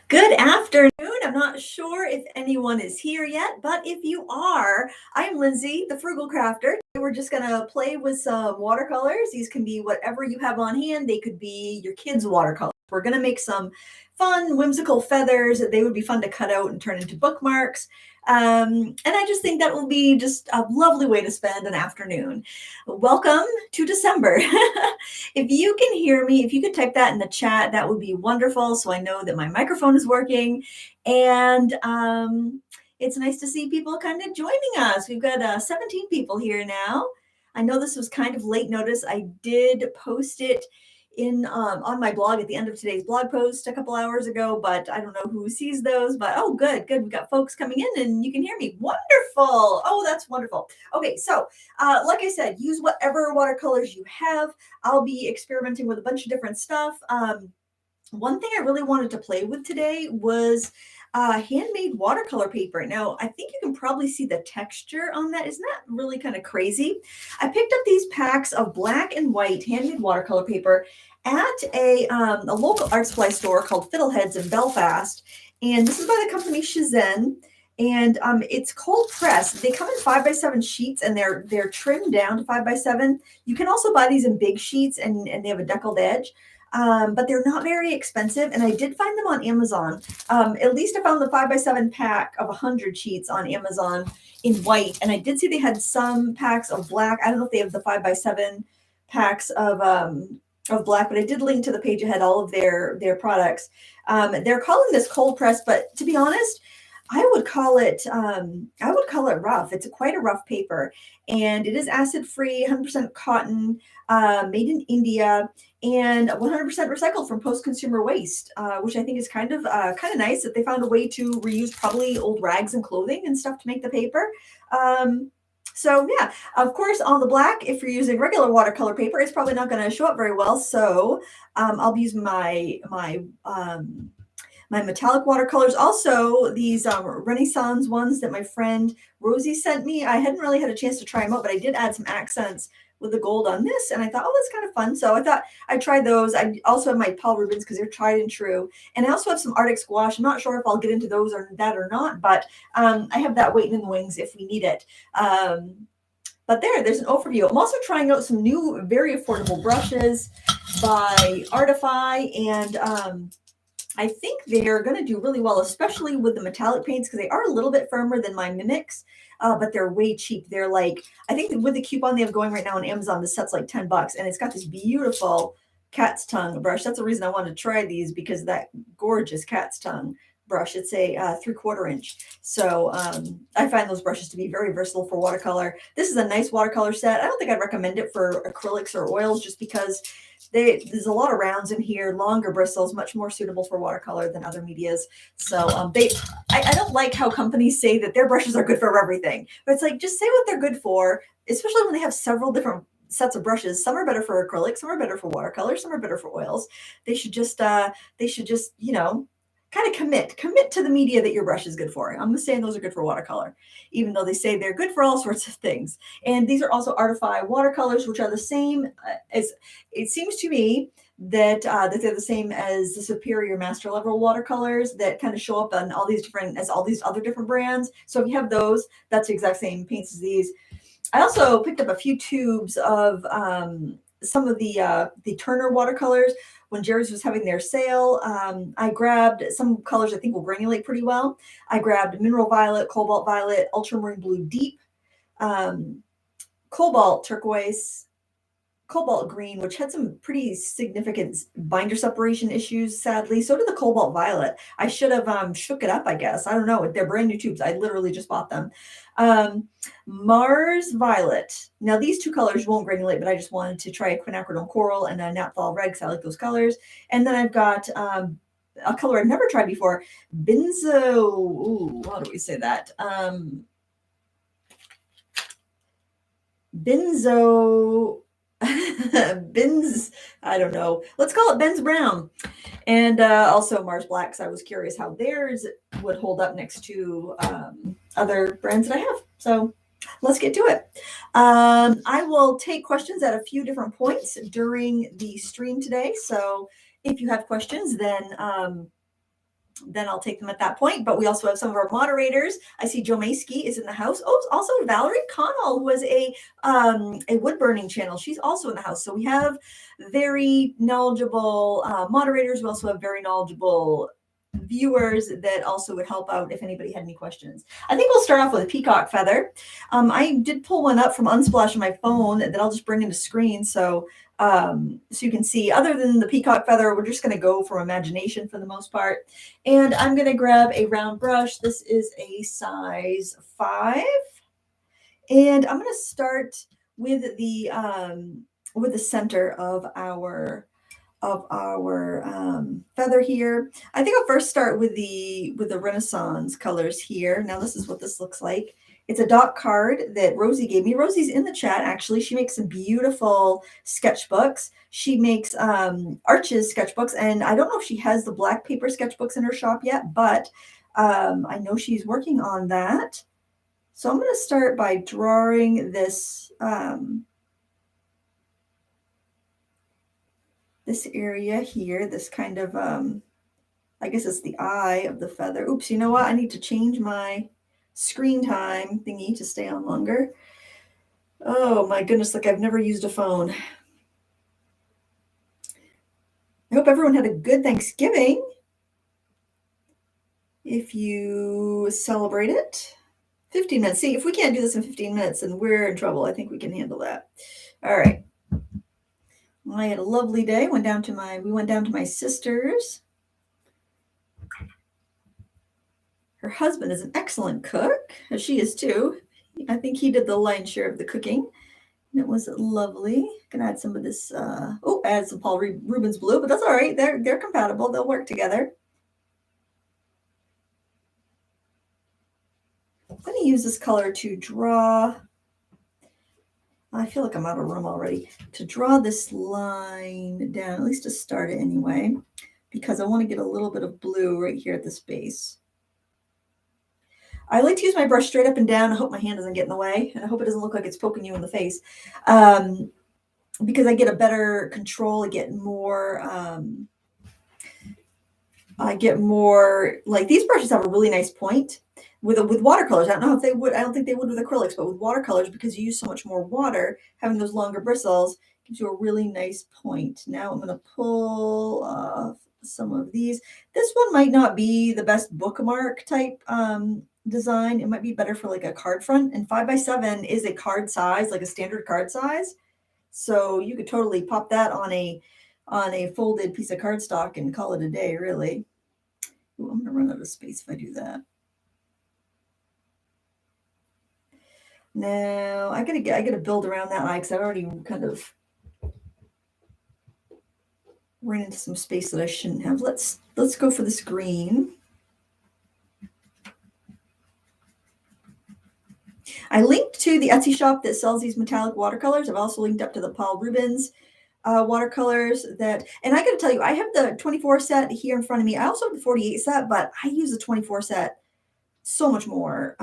Good afternoon. I'm not sure if anyone is here yet, but if you are, I'm Lindsay, the Frugal Crafter. We're just going to play with some watercolors. These can be whatever you have on hand. They could be your kids' watercolors. We're going to make some fun, whimsical feathers. They would be fun to cut out and turn into bookmarks. And I just think that will be just a lovely way to spend an afternoon. Welcome to December. If you can hear me, if you could type that in the chat, that would be wonderful. So I know that my microphone is working. And it's nice to see people kind of joining us. We've got 17 people here now. I know this was kind of late notice. I did post it in on my blog at the end of today's blog post a couple hours ago, but I don't know who sees those. But oh, good. We've got folks coming in and you can hear me. Wonderful. Oh, that's wonderful. Okay, so like I said, use whatever watercolors you have. I'll be experimenting with a bunch of different stuff. One thing I really wanted to play with today was handmade watercolor paper. Now, I think you can probably see the texture on that. Isn't that really kind of crazy? I picked up these packs of black and white handmade watercolor paper at a local art supply store called Fiddleheads in Belfast. And this is by the company Shenzhen. And it's cold pressed. They come in 5x7 sheets and they're trimmed down to 5x7. You can also buy these in big sheets and they have a deckled edge. But they're not very expensive, and I did find them on Amazon. At least I found the 5x7 pack of 100 sheets on Amazon in white, and I did see they had some packs of black. I don't know if they have the 5x7 packs of black, but I did link to the page ahead all of their products. They're calling this cold press, but to be honest, I would call it rough. It's quite a rough paper, and it is acid free, 100% cotton, made in India, and 100% recycled from post-consumer waste, which I think is kind of nice that they found a way to reuse probably old rags and clothing and stuff to make the paper. So yeah, of course, on the black, if you're using regular watercolor paper, it's probably not going to show up very well. So I'll be using my metallic watercolors. Also, these Renaissance ones that my friend Rosie sent me. I hadn't really had a chance to try them out, but I did add some accents with the gold on this, and I thought, oh, that's kind of fun. So I thought I'd try those. I also have my Paul Rubens because they're tried and true. And I also have some Arctic Gouache. I'm not sure if I'll get into those or or not, but I have that waiting in the wings if we need it. But there's an overview. I'm also trying out some new, very affordable brushes by Artify, and I think they're going to do really well, especially with the metallic paints, because they are a little bit firmer than my Mimics, but they're way cheap. They're like, I think with the coupon they have going right now on Amazon, the set's like $10, and it's got this beautiful cat's tongue brush. That's the reason I wanted to try these, because that gorgeous cat's tongue brush. It's a 3/4 inch. So I find those brushes to be very versatile for watercolor. This is a nice watercolor set. I don't think I'd recommend it for acrylics or oils, just because there's a lot of rounds in here, longer bristles, much more suitable for watercolor than other medias. So I don't like how companies say that their brushes are good for everything, but it's like, just say what they're good for, especially when they have several different sets of brushes. Some are better for acrylic, some are better for watercolor, some are better for oils. They should just kind of commit to the media that your brush is good for. I'm not saying those are good for watercolor, even though they say they're good for all sorts of things. And these are also Artify watercolors, which are the same as, it seems to me, that they're the same as the Superior Master Level watercolors that kind of show up on all these other different brands. So if you have those, that's the exact same paints as these. I also picked up a few tubes of some of the Turner watercolors. When Jerry's was having their sale, I grabbed some colors I think will granulate pretty well. I grabbed Mineral Violet, Cobalt Violet, Ultramarine Blue Deep, Cobalt Turquoise, Cobalt Green, which had some pretty significant binder separation issues, sadly. So did the Cobalt Violet. I should have shook it up, I guess. I don't know. They're brand new tubes. I literally just bought them. Mars Violet. Now, these two colors won't granulate, but I just wanted to try a quinacridone coral and a Naphthol red because I like those colors. And then I've got a color I've never tried before, Benzo. Ooh, how do we say that? Benzo. I don't know. Let's call it Ben's Brown. And also Mars Black, because I was curious how theirs would hold up next to other brands that I have. So let's get to it. I will take questions at a few different points during the stream today. So if you have questions, then then I'll take them at that point. But we also have some of our moderators. I see Joe Maskey is in the house. Oh, also Valerie Connell, who has a wood burning channel. She's also in the house. So we have very knowledgeable moderators. We also have very knowledgeable viewers that also would help out if anybody had any questions. I think we'll start off with a peacock feather. I did pull one up from Unsplash on my phone that I'll just bring into screen. So you can see, other than the peacock feather, we're just going to go from imagination for the most part. And I'm going to grab a round brush. This is a size 5. And I'm going to start with the center of our feather here. I think I'll first start with the Renaissance colors here. Now this is what this looks like. It's a dot card that Rosie gave me. Rosie's in the chat, actually. She makes some beautiful sketchbooks. She makes Arches sketchbooks, and I don't know if she has the black paper sketchbooks in her shop yet, but I know she's working on that. So I'm going to start by drawing this this area here, this kind of, I guess it's the eye of the feather. Oops, you know what? I need to change my screen time thingy to stay on longer. Oh my goodness, like I've never used a phone. I hope everyone had a good Thanksgiving. If you celebrate it. 15 minutes. See, if we can't do this in 15 minutes, then we're in trouble. I think we can handle that. All right. I had a lovely day. We went down to my sister's. Her husband is an excellent cook, as she is too. I think he did the lion's share of the cooking. And it was lovely. Gonna add some of this. Add some Paul Rubens blue, but that's all right. They're compatible. They'll work together. I'm gonna use this color to draw. I feel like I'm out of room already. To draw this line down, at least to start it anyway, because I want to get a little bit of blue right here at this base. I like to use my brush straight up and down. I hope my hand doesn't get in the way, and I hope it doesn't look like it's poking you in the face, because I get a better control. I get more. Like these brushes have a really nice point with watercolors. I don't know if they would. I don't think they would with acrylics, but with watercolors, because you use so much more water, having those longer bristles gives you a really nice point. Now I'm going to pull off some of these. This one might not be the best bookmark type design. It might be better for like a card front, and 5x7 is a card size, like a standard card size. So you could totally pop that on a folded piece of cardstock and call it a day, really. Ooh, I'm gonna run out of space if I do that. Now I gotta build around that eye because I've already kind of ran into some space that I shouldn't have. Let's go for this green. I linked to the Etsy shop that sells these metallic watercolors. I've also linked up to the Paul Rubens watercolors and I got to tell you, I have the 24 set here in front of me. I also have the 48 set, but I use the 24 set so much more.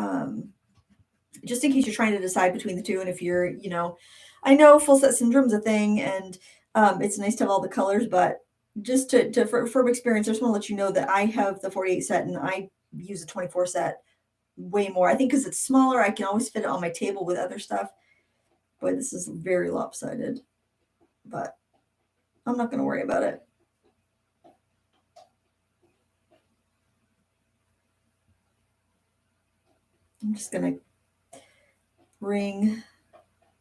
Just in case you're trying to decide between the two, and if you're, I know full set syndrome is a thing, and it's nice to have all the colors, but just from experience, I just want to let you know that I have the 48 set and I use the 24 set way more. I think because it's smaller, I can always fit it on my table with other stuff. Boy, this is very lopsided, but I'm not going to worry about it. I'm just going to bring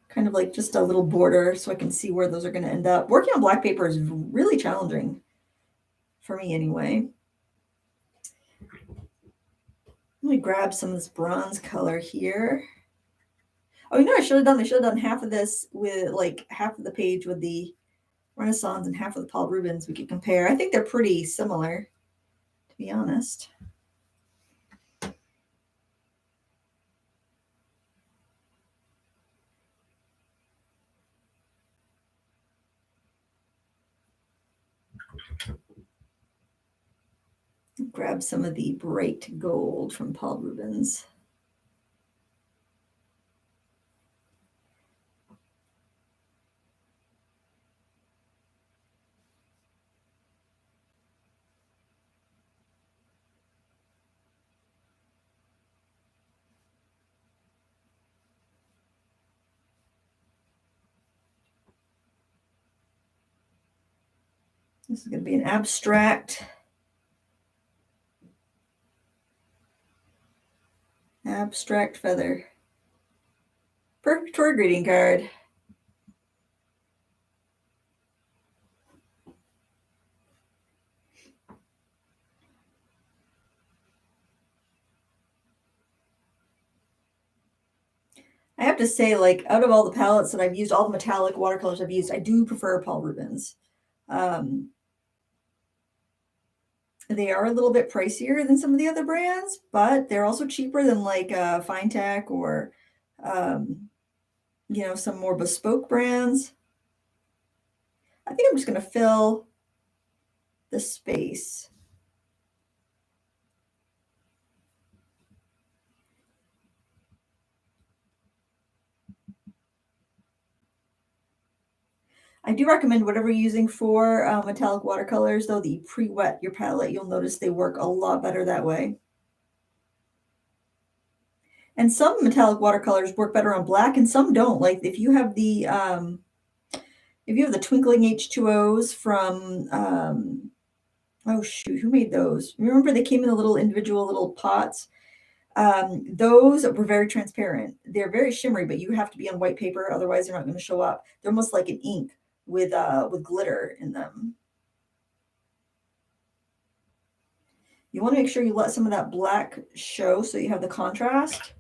kind of like just a little border so I can see where those are going to end up. Working on black paper is really challenging for me anyway. Let me grab some of this bronze color here. Oh, I should have done half of this with like half of the page with the Renaissance and half of the Paul Rubens. We could compare. I think they're pretty similar, to be honest. Grab some of the bright gold from Paul Rubens. This is going to be an abstract feather. Perfect for a greeting card. I have to say, like, out of all the palettes that I've used, all the metallic watercolors I've used, I do prefer Paul Rubens. They are a little bit pricier than some of the other brands, but they're also cheaper than like Fine Tack or, you know, some more bespoke brands. I think I'm just going to fill the space. I do recommend whatever you're using for metallic watercolors, though, that you pre-wet your palette. You'll notice they work a lot better that way. And some metallic watercolors work better on black and some don't. Like if you have the twinkling H2Os from oh shoot, who made those? Remember they came in the little individual little pots? Those were very transparent. They're very shimmery, but you have to be on white paper, otherwise they're not going to show up. They're almost like an ink with glitter in them. You want to make sure you let some of that black show so you have the contrast.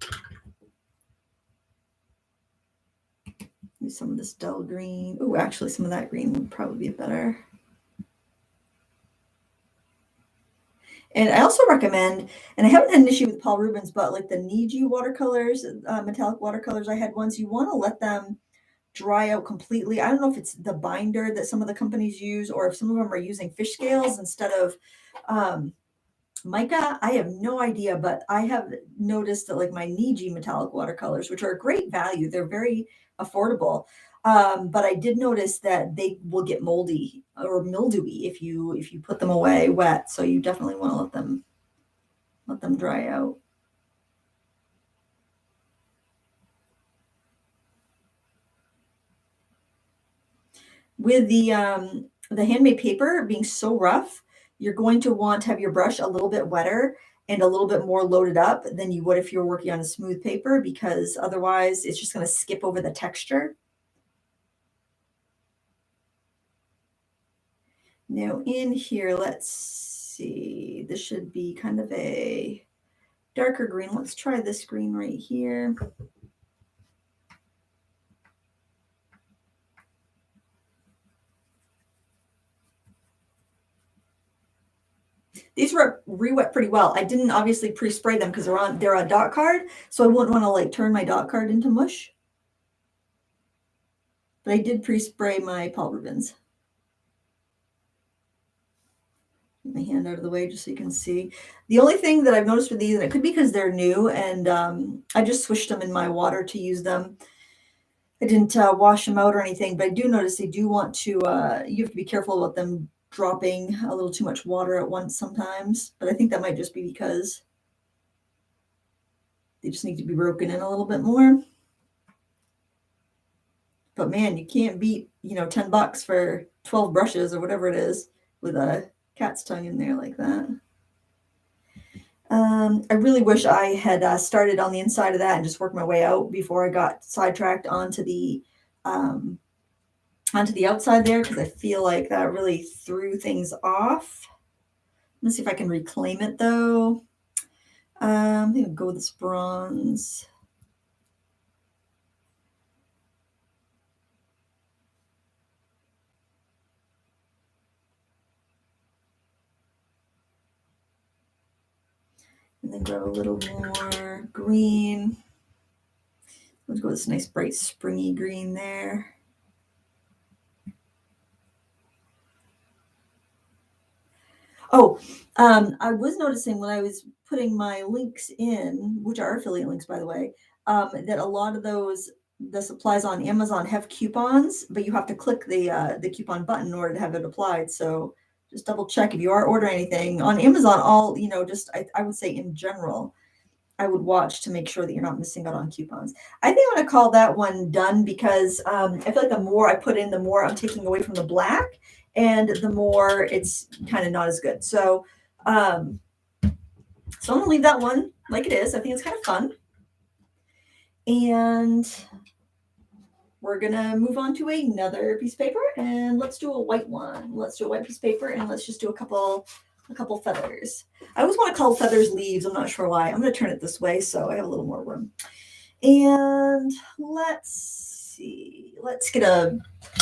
Use some of this dull green. Oh, actually some of that green would probably be better. And I also recommend, and I haven't had an issue with Paul Rubens, but like the Niji watercolors, metallic watercolors I had once, you want to let them dry out completely. I don't know if it's the binder that some of the companies use or if some of them are using fish scales instead of mica. I have no idea, but I have noticed that like my Niji metallic watercolors, which are a great value, they're very affordable. But I did notice that they will get moldy or mildewy if you put them away wet. So you definitely want to let them dry out. With the handmade paper being so rough, you're going to want to have your brush a little bit wetter and a little bit more loaded up than you would if you're working on a smooth paper, because otherwise it's just going to skip over the texture. Now in here, let's see, this should be kind of a darker green. Let's try this green right here. These were re-wet pretty well. I didn't obviously pre-spray them because they're on dot card, so I wouldn't want to like turn my dot card into mush. But I did pre-spray my Paul Rubens. Get my hand out of the way just so you can see. The only thing that I've noticed with these, and it could be because they're new, and I just swished them in my water to use them. I didn't wash them out or anything, but I do notice they do want to, you have to be careful about them dropping a little too much water at once sometimes. But I think that might just be because they just need to be broken in a little bit more. But man, you can't beat, you know, $10 for 12 brushes or whatever it is with a cat's tongue in there like that. I really wish I had started on the inside of that and just worked my way out before I got sidetracked onto the outside there, because I feel like that really threw things off. Let's see if I can reclaim it though. I'm gonna go with this bronze. And then grab a little more green. Let's go with this nice bright springy green there. Oh, I was noticing when I was putting my links in, which are affiliate links, by the way, that a lot of the supplies on Amazon have coupons, but you have to click the coupon button in order to have it applied. So just double check if you are ordering anything on Amazon. I would say in general, I would watch to make sure that you're not missing out on coupons. I think I'm going to call that one done because I feel like the more I put in, the more I'm taking away from the black. and the more it's kind of not as good. So, so I'm gonna leave that one like it is. I think it's kind of fun. And we're gonna move on to another piece of paper, and let's do a white one. Let's do a white piece of paper, and let's just do a couple feathers. I always want to call feathers leaves. I'm not sure why. I'm gonna turn it this way so I have a little more room. And let's see. Let's get a,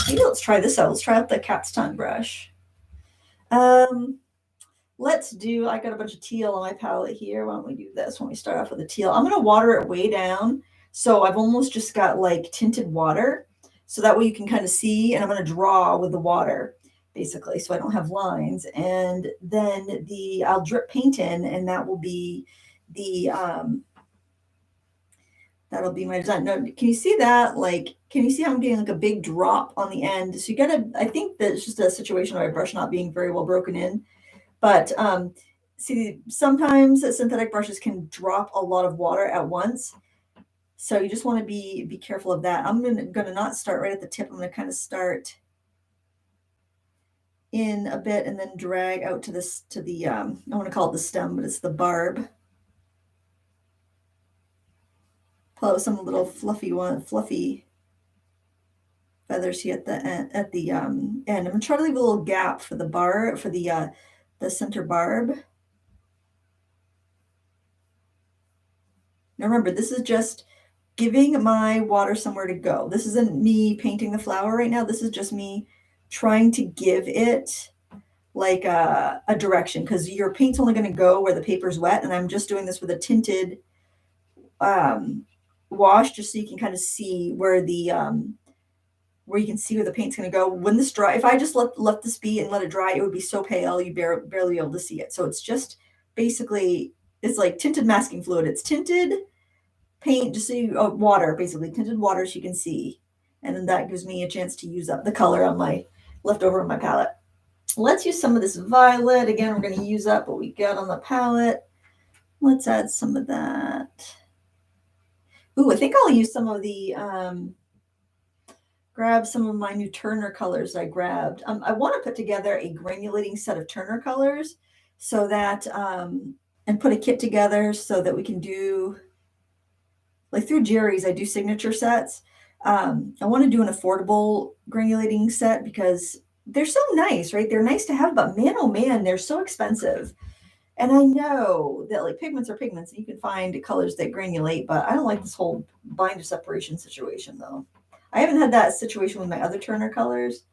maybe let's try this out. Let's try out the cat's tongue brush. Let's do, I got a bunch of teal on my palette here. Why don't we do this when we start off with the teal? I'm going to water it way down. So I've almost just got like tinted water. So that way you can kind of see, and I'm going to draw with the water basically, so I don't have lines. And then I'll drip paint in, and that will be that'll be my design. Now, can you see that? Like, can you see how I'm getting like a big drop on the end? So you gotta, I think that it's just a situation of my brush not being very well broken in. But see, sometimes synthetic brushes can drop a lot of water at once. So you just want to be careful of that. I'm gonna not start right at the tip. I'm gonna kind of start in a bit and then drag out to this, to the, I want to call it the stem, but it's the barb. Pull out some little fluffy feathers here at the end. I'm gonna try to leave a little gap for the bar, for the center barb. Now remember, this is just giving my water somewhere to go. This isn't me painting the flower right now. This is just me trying to give it like a direction, because your paint's only going to go where the paper's wet. And I'm just doing this with a tinted wash, just so you can kind of see where the where you can see where the paint's going to go. When this dry, if I just left this be and let it dry, it would be so pale you barely be able to see it. So it's just basically, it's like tinted masking fluid. It's tinted paint, just so you, water, basically tinted water, so you can see. And then that gives me a chance to use up the color on my leftover on my palette. Let's use some of this violet. Again, we're going to use up what we got on the palette. Let's add some of that. Ooh, I think I'll use some of the, grab some of my new Turner colors I grabbed. I want to put together a granulating set of Turner colors so that, and put a kit together so that we can do, like through Jerry's, I do signature sets. I want to do an affordable granulating set because they're so nice, right? They're nice to have, but man, oh man, they're so expensive. And I know that like pigments are pigments and you can find colors that granulate, but I don't like this whole binder separation situation though. I haven't had that situation with my other Turner colors.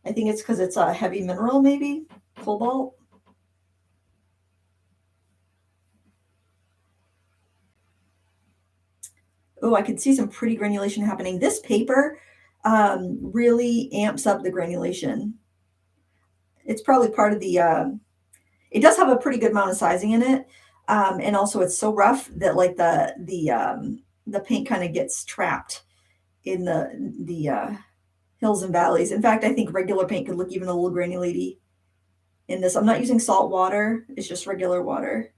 I think it's because it's a heavy mineral, maybe cobalt. Oh, I could see some pretty granulation happening. This paper really amps up the granulation. It's probably part of the, it does have a pretty good amount of sizing in it. And also it's so rough that like the paint kind of gets trapped in the hills and valleys. In fact, I think regular paint could look even a little granulaty in this. I'm not using salt water. It's just regular water.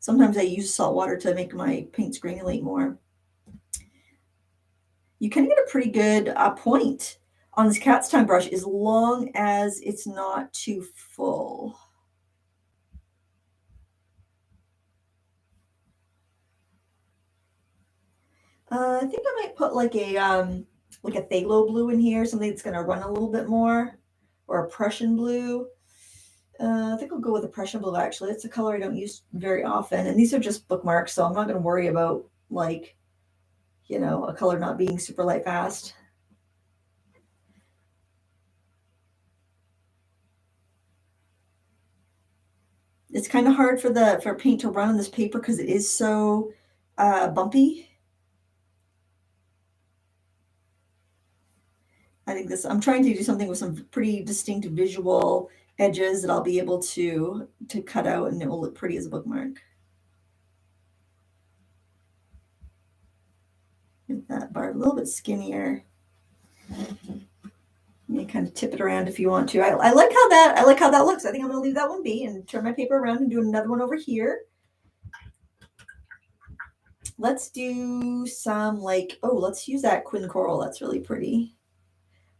Sometimes I use salt water to make my paints granulate more. You can get a pretty good point on this cat's tongue brush as long as it's not too full. I think I might put like a phthalo blue in here, something that's going to run a little bit more, or a Prussian blue. I think I'll go with a Prussian blue actually. It's a color I don't use very often, and these are just bookmarks, so I'm not going to worry about like, you know, a color not being super light fast. It's kind of hard for paint to run on this paper because it is so bumpy. I think this, I'm trying to do something with some pretty distinct visual edges that I'll be able to cut out, and it will look pretty as a bookmark. Get that barb a little bit skinnier. You kind of tip it around if you want to. I like how that looks. I think I'm going to leave that one be and turn my paper around and do another one over here. Let's do some like, oh, let's use that Quin Coral. That's really pretty.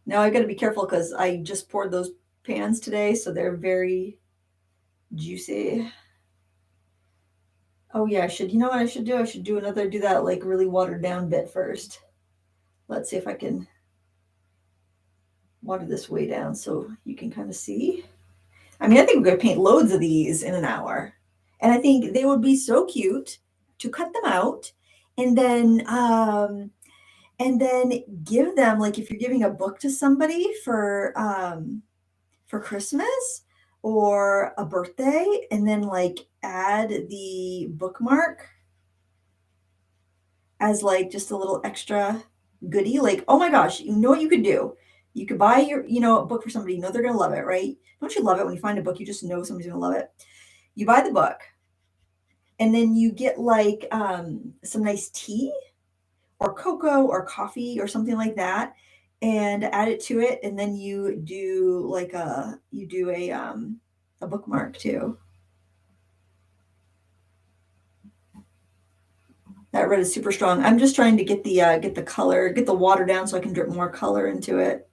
Now I got to be careful because I just poured those pans today, so they're very juicy. Oh yeah, I should, you know what I should do? I should do that like really watered down bit first. Let's see if I can water this way down so you can kind of see. I mean, I think we're going to paint loads of these in an hour. And I think they would be so cute to cut them out and then give them, like if you're giving a book to somebody for Christmas or a birthday, and then like add the bookmark as like just a little extra goodie. Like, oh my gosh, you know what you could do? You could buy a book for somebody, you know they're gonna love it, right? Don't you love it when you find a book, you just know somebody's gonna love it? You buy the book, and then you get like some nice tea or cocoa or coffee or something like that, and add it to it, and then you do like a bookmark too. That red is super strong. I'm just trying to get the color, get the water down so I can drip more color into it.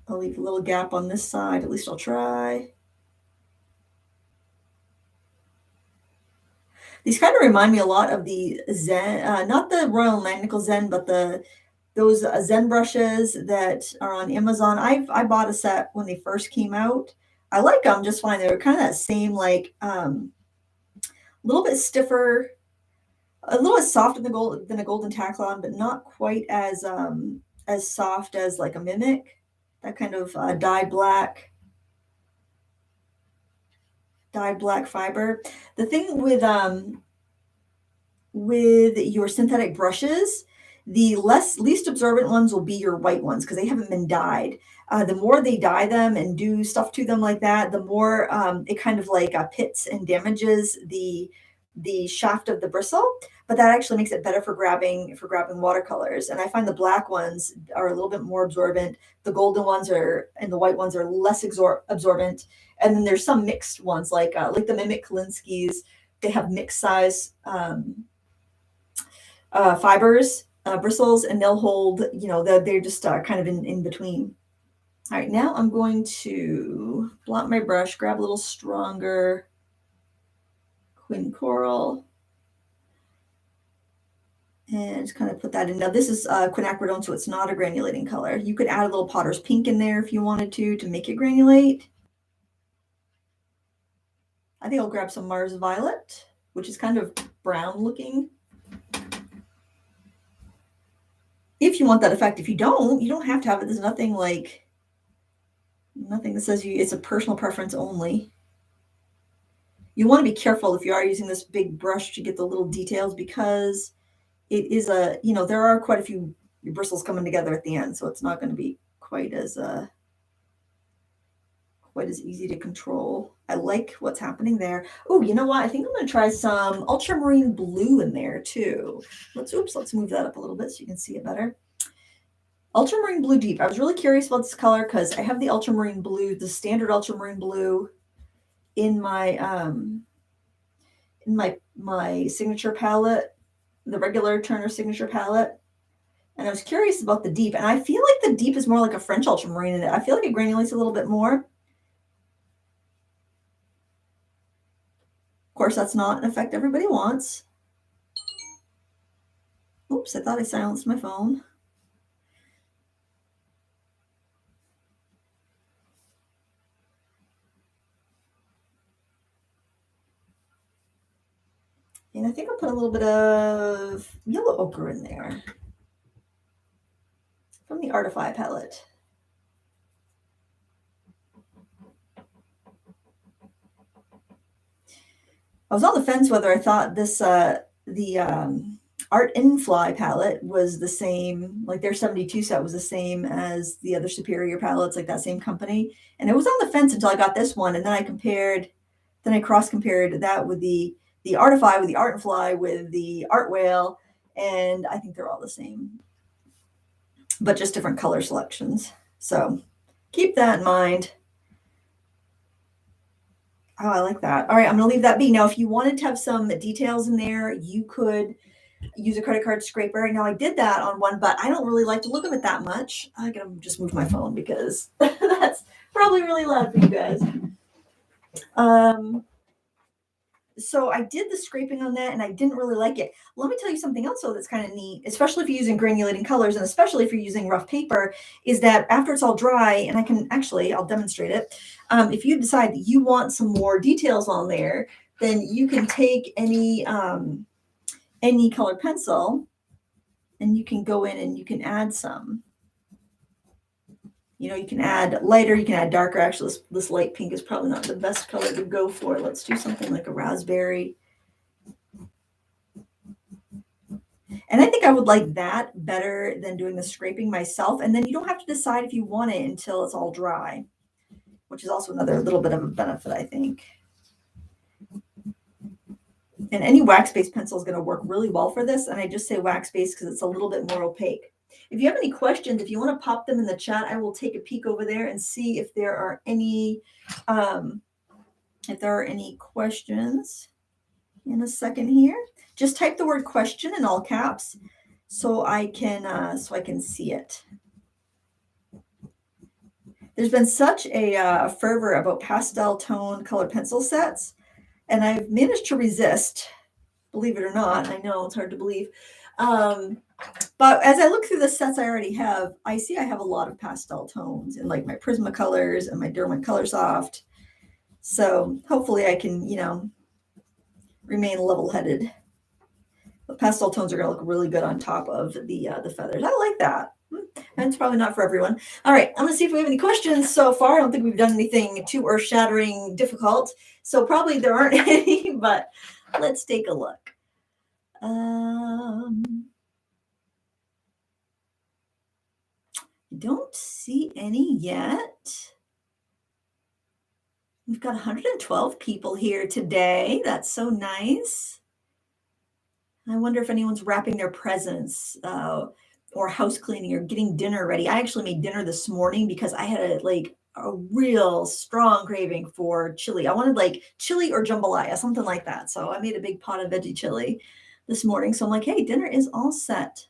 I'll leave a little gap on this side. At least I'll try. These kind of remind me a lot of the Zen, not the Royal Magnical Zen, but those Zen brushes that are on Amazon. I bought a set when they first came out. I like them just fine. They're kind of that same like a little bit stiffer, a little bit softer than a golden taklon, but not quite as soft as like a mimic. That kind of dye black fiber. The thing with your synthetic brushes, the least absorbent ones will be your white ones because they haven't been dyed. The more they dye them and do stuff to them like that, the more it kind of like pits and damages the shaft of the bristle. But that actually makes it better for grabbing watercolors. And I find the black ones are a little bit more absorbent. The golden ones and the white ones are less absorbent. And then there's some mixed ones like the Mimic Kolinsky's. They have mixed size fibers, bristles, and they'll hold, they're just kind of in between. All right, now I'm going to blot my brush, grab a little stronger Quin Coral, and just kind of put that in. Now this is quinacridone, so it's not a granulating color. You could add a little Potter's Pink in there if you wanted to make it granulate. I think I'll grab some Mars Violet, which is kind of brown looking. If you want that effect. If you don't, you don't have to have it. There's nothing that says it's a personal preference only. You want to be careful if you are using this big brush to get the little details, because it is there are quite a few bristles coming together at the end, so it's not going to be quite as easy to control. I like what's happening there. Oh, you know what? I think I'm going to try some ultramarine blue in there too. Let's move that up a little bit so you can see it better. Ultramarine blue deep. I was really curious about this color because I have the ultramarine blue, the standard ultramarine blue, in my my signature palette, the regular Turner signature palette. And I was curious about the deep, and I feel like the deep is more like a French ultramarine in it. I feel like it granulates a little bit more. Of course, that's not an effect everybody wants. Oops, I thought I silenced my phone. And I think I'll put a little bit of yellow ochre in there from the Artify palette. I was on the fence whether I thought this the Art in Fly palette was the same, like their 72 set was the same as the other Superior palettes, like that same company. And I was on the fence until I got this one, and then I cross compared that with the Artify, with the Art and Fly, with the Art Whale, and I think they're all the same, but just different color selections. So keep that in mind. Oh, I like that. All right, I'm going to leave that be. Now, if you wanted to have some details in there, you could use a credit card scraper. Now I did that on one, but I don't really like to look at it that much. I gotta just move my phone because that's probably really loud for you guys. So I did the scraping on that and I didn't really like it. Let me tell you something else though that's kind of neat, especially if you're using granulating colors and especially if you're using rough paper, is that after it's all dry, and I can actually, I'll demonstrate it. If you decide that you want some more details on there, then you can take any colored pencil and you can go in and you can add some. You know, you can add lighter, you can add darker. Actually, this light pink is probably not the best color to go for. Let's do something like a raspberry. And I think I would like that better than doing the scraping myself. And then you don't have to decide if you want it until it's all dry, which is also another little bit of a benefit, I think. And any wax-based pencil is going to work really well for this. And I just say wax-based because it's a little bit more opaque. If you have any questions, if you want to pop them in the chat, I will take a peek over there and see if there are any questions in a second here. Just type the word question in all caps so I can see it. There's been such a fervor about pastel tone colored pencil sets, and I've managed to resist, believe it or not. I know it's hard to believe. But as I look through the sets I already have, I see I have a lot of pastel tones in like my Prismacolors and my Derwent Color Soft. So hopefully I can, remain level-headed. The pastel tones are going to look really good on top of the feathers. I like that. And it's probably not for everyone. All right, I'm going to see if we have any questions so far. I don't think we've done anything too earth-shattering difficult. So probably there aren't any, but let's take a look. Don't see any yet. We've got 112 people here today. That's so nice. I wonder if anyone's wrapping their presents or house cleaning or getting dinner ready. I actually made dinner this morning because I had a real strong craving for chili. I wanted like chili or jambalaya, something like that. So I made a big pot of veggie chili this morning. So I'm like, hey, dinner is all set.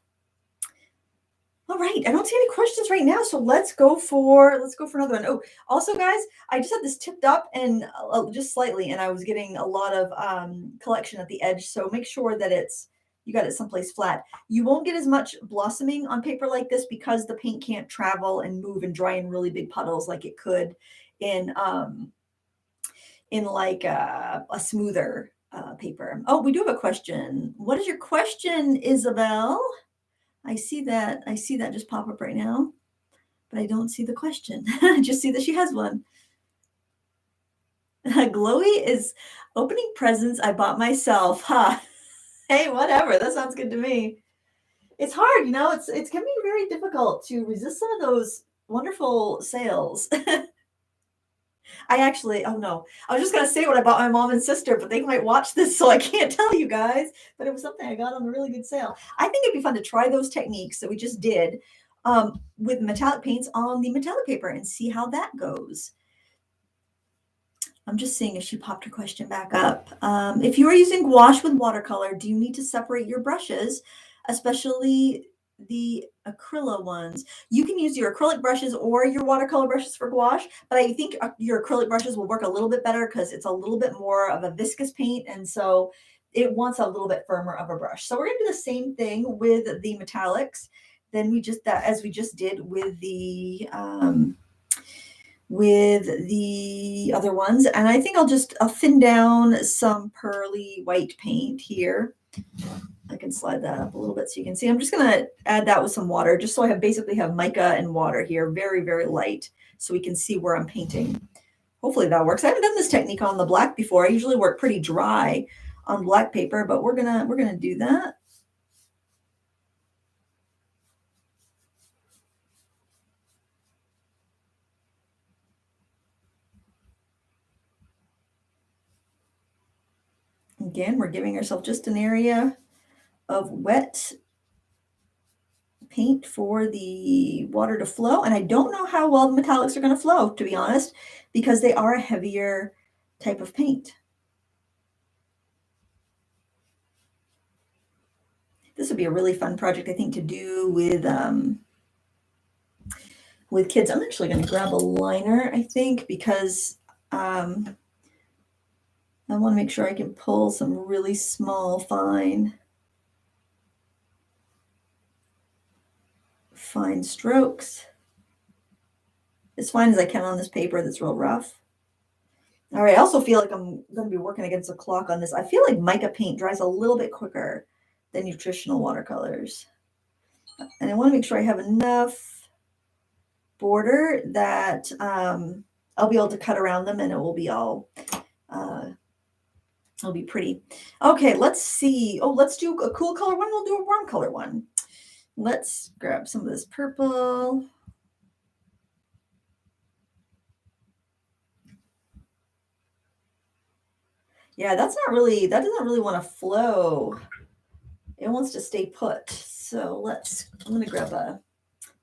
All right, I don't see any questions right now, so let's go for another one. Oh, also, guys, I just had this tipped up and just slightly, and I was getting a lot of collection at the edge. So make sure that you got it someplace flat. You won't get as much blossoming on paper like this because the paint can't travel and move and dry in really big puddles like it could in like a smoother paper. Oh, we do have a question. What is your question, Isabel? I see that just pop up right now, but I don't see the question. I just see that she has one. Glowy is opening presents I bought myself. Huh. Hey, whatever. That sounds good to me. It's hard, it's can be very difficult to resist some of those wonderful sales. Oh no, I was just going to say what I bought my mom and sister, but they might watch this, so I can't tell you guys, but it was something I got on a really good sale. I think it'd be fun to try those techniques that we just did with metallic paints on the metallic paper and see how that goes. I'm just seeing if she popped her question back up. If you are using gouache with watercolor, do you need to separate your brushes, especially the acrylic ones? You can use your acrylic brushes or your watercolor brushes for gouache, but I think your acrylic brushes will work a little bit better because it's a little bit more of a viscous paint, and so it wants a little bit firmer of a brush. So we're going to do the same thing with the metallics. Then as we just did with the other ones. And I think I'll thin down some pearly white paint here. I can slide that up a little bit so you can see. I'm just going to add that with some water, just so I basically have mica and water here, very, very light, so we can see where I'm painting. Hopefully that works. I haven't done this technique on the black before. I usually work pretty dry on black paper, but we're gonna do that. Again, we're giving ourselves just an area of wet paint for the water to flow. And I don't know how well the metallics are going to flow, to be honest, because they are a heavier type of paint. This would be a really fun project, I think, to do with kids. I'm actually going to grab a liner, I think, because I want to make sure I can pull some really small, fine strokes. As fine as I can on this paper that's real rough. All right, I also feel like I'm going to be working against the clock on this. I feel like mica paint dries a little bit quicker than your traditional watercolors. And I want to make sure I have enough border that I'll be able to cut around them and it will be all, it'll be pretty. Okay, let's see. Oh, let's do a cool color one. We'll do a warm color one. Let's grab some of this purple. Yeah, that doesn't really want to flow. It wants to stay put. So I'm going to grab I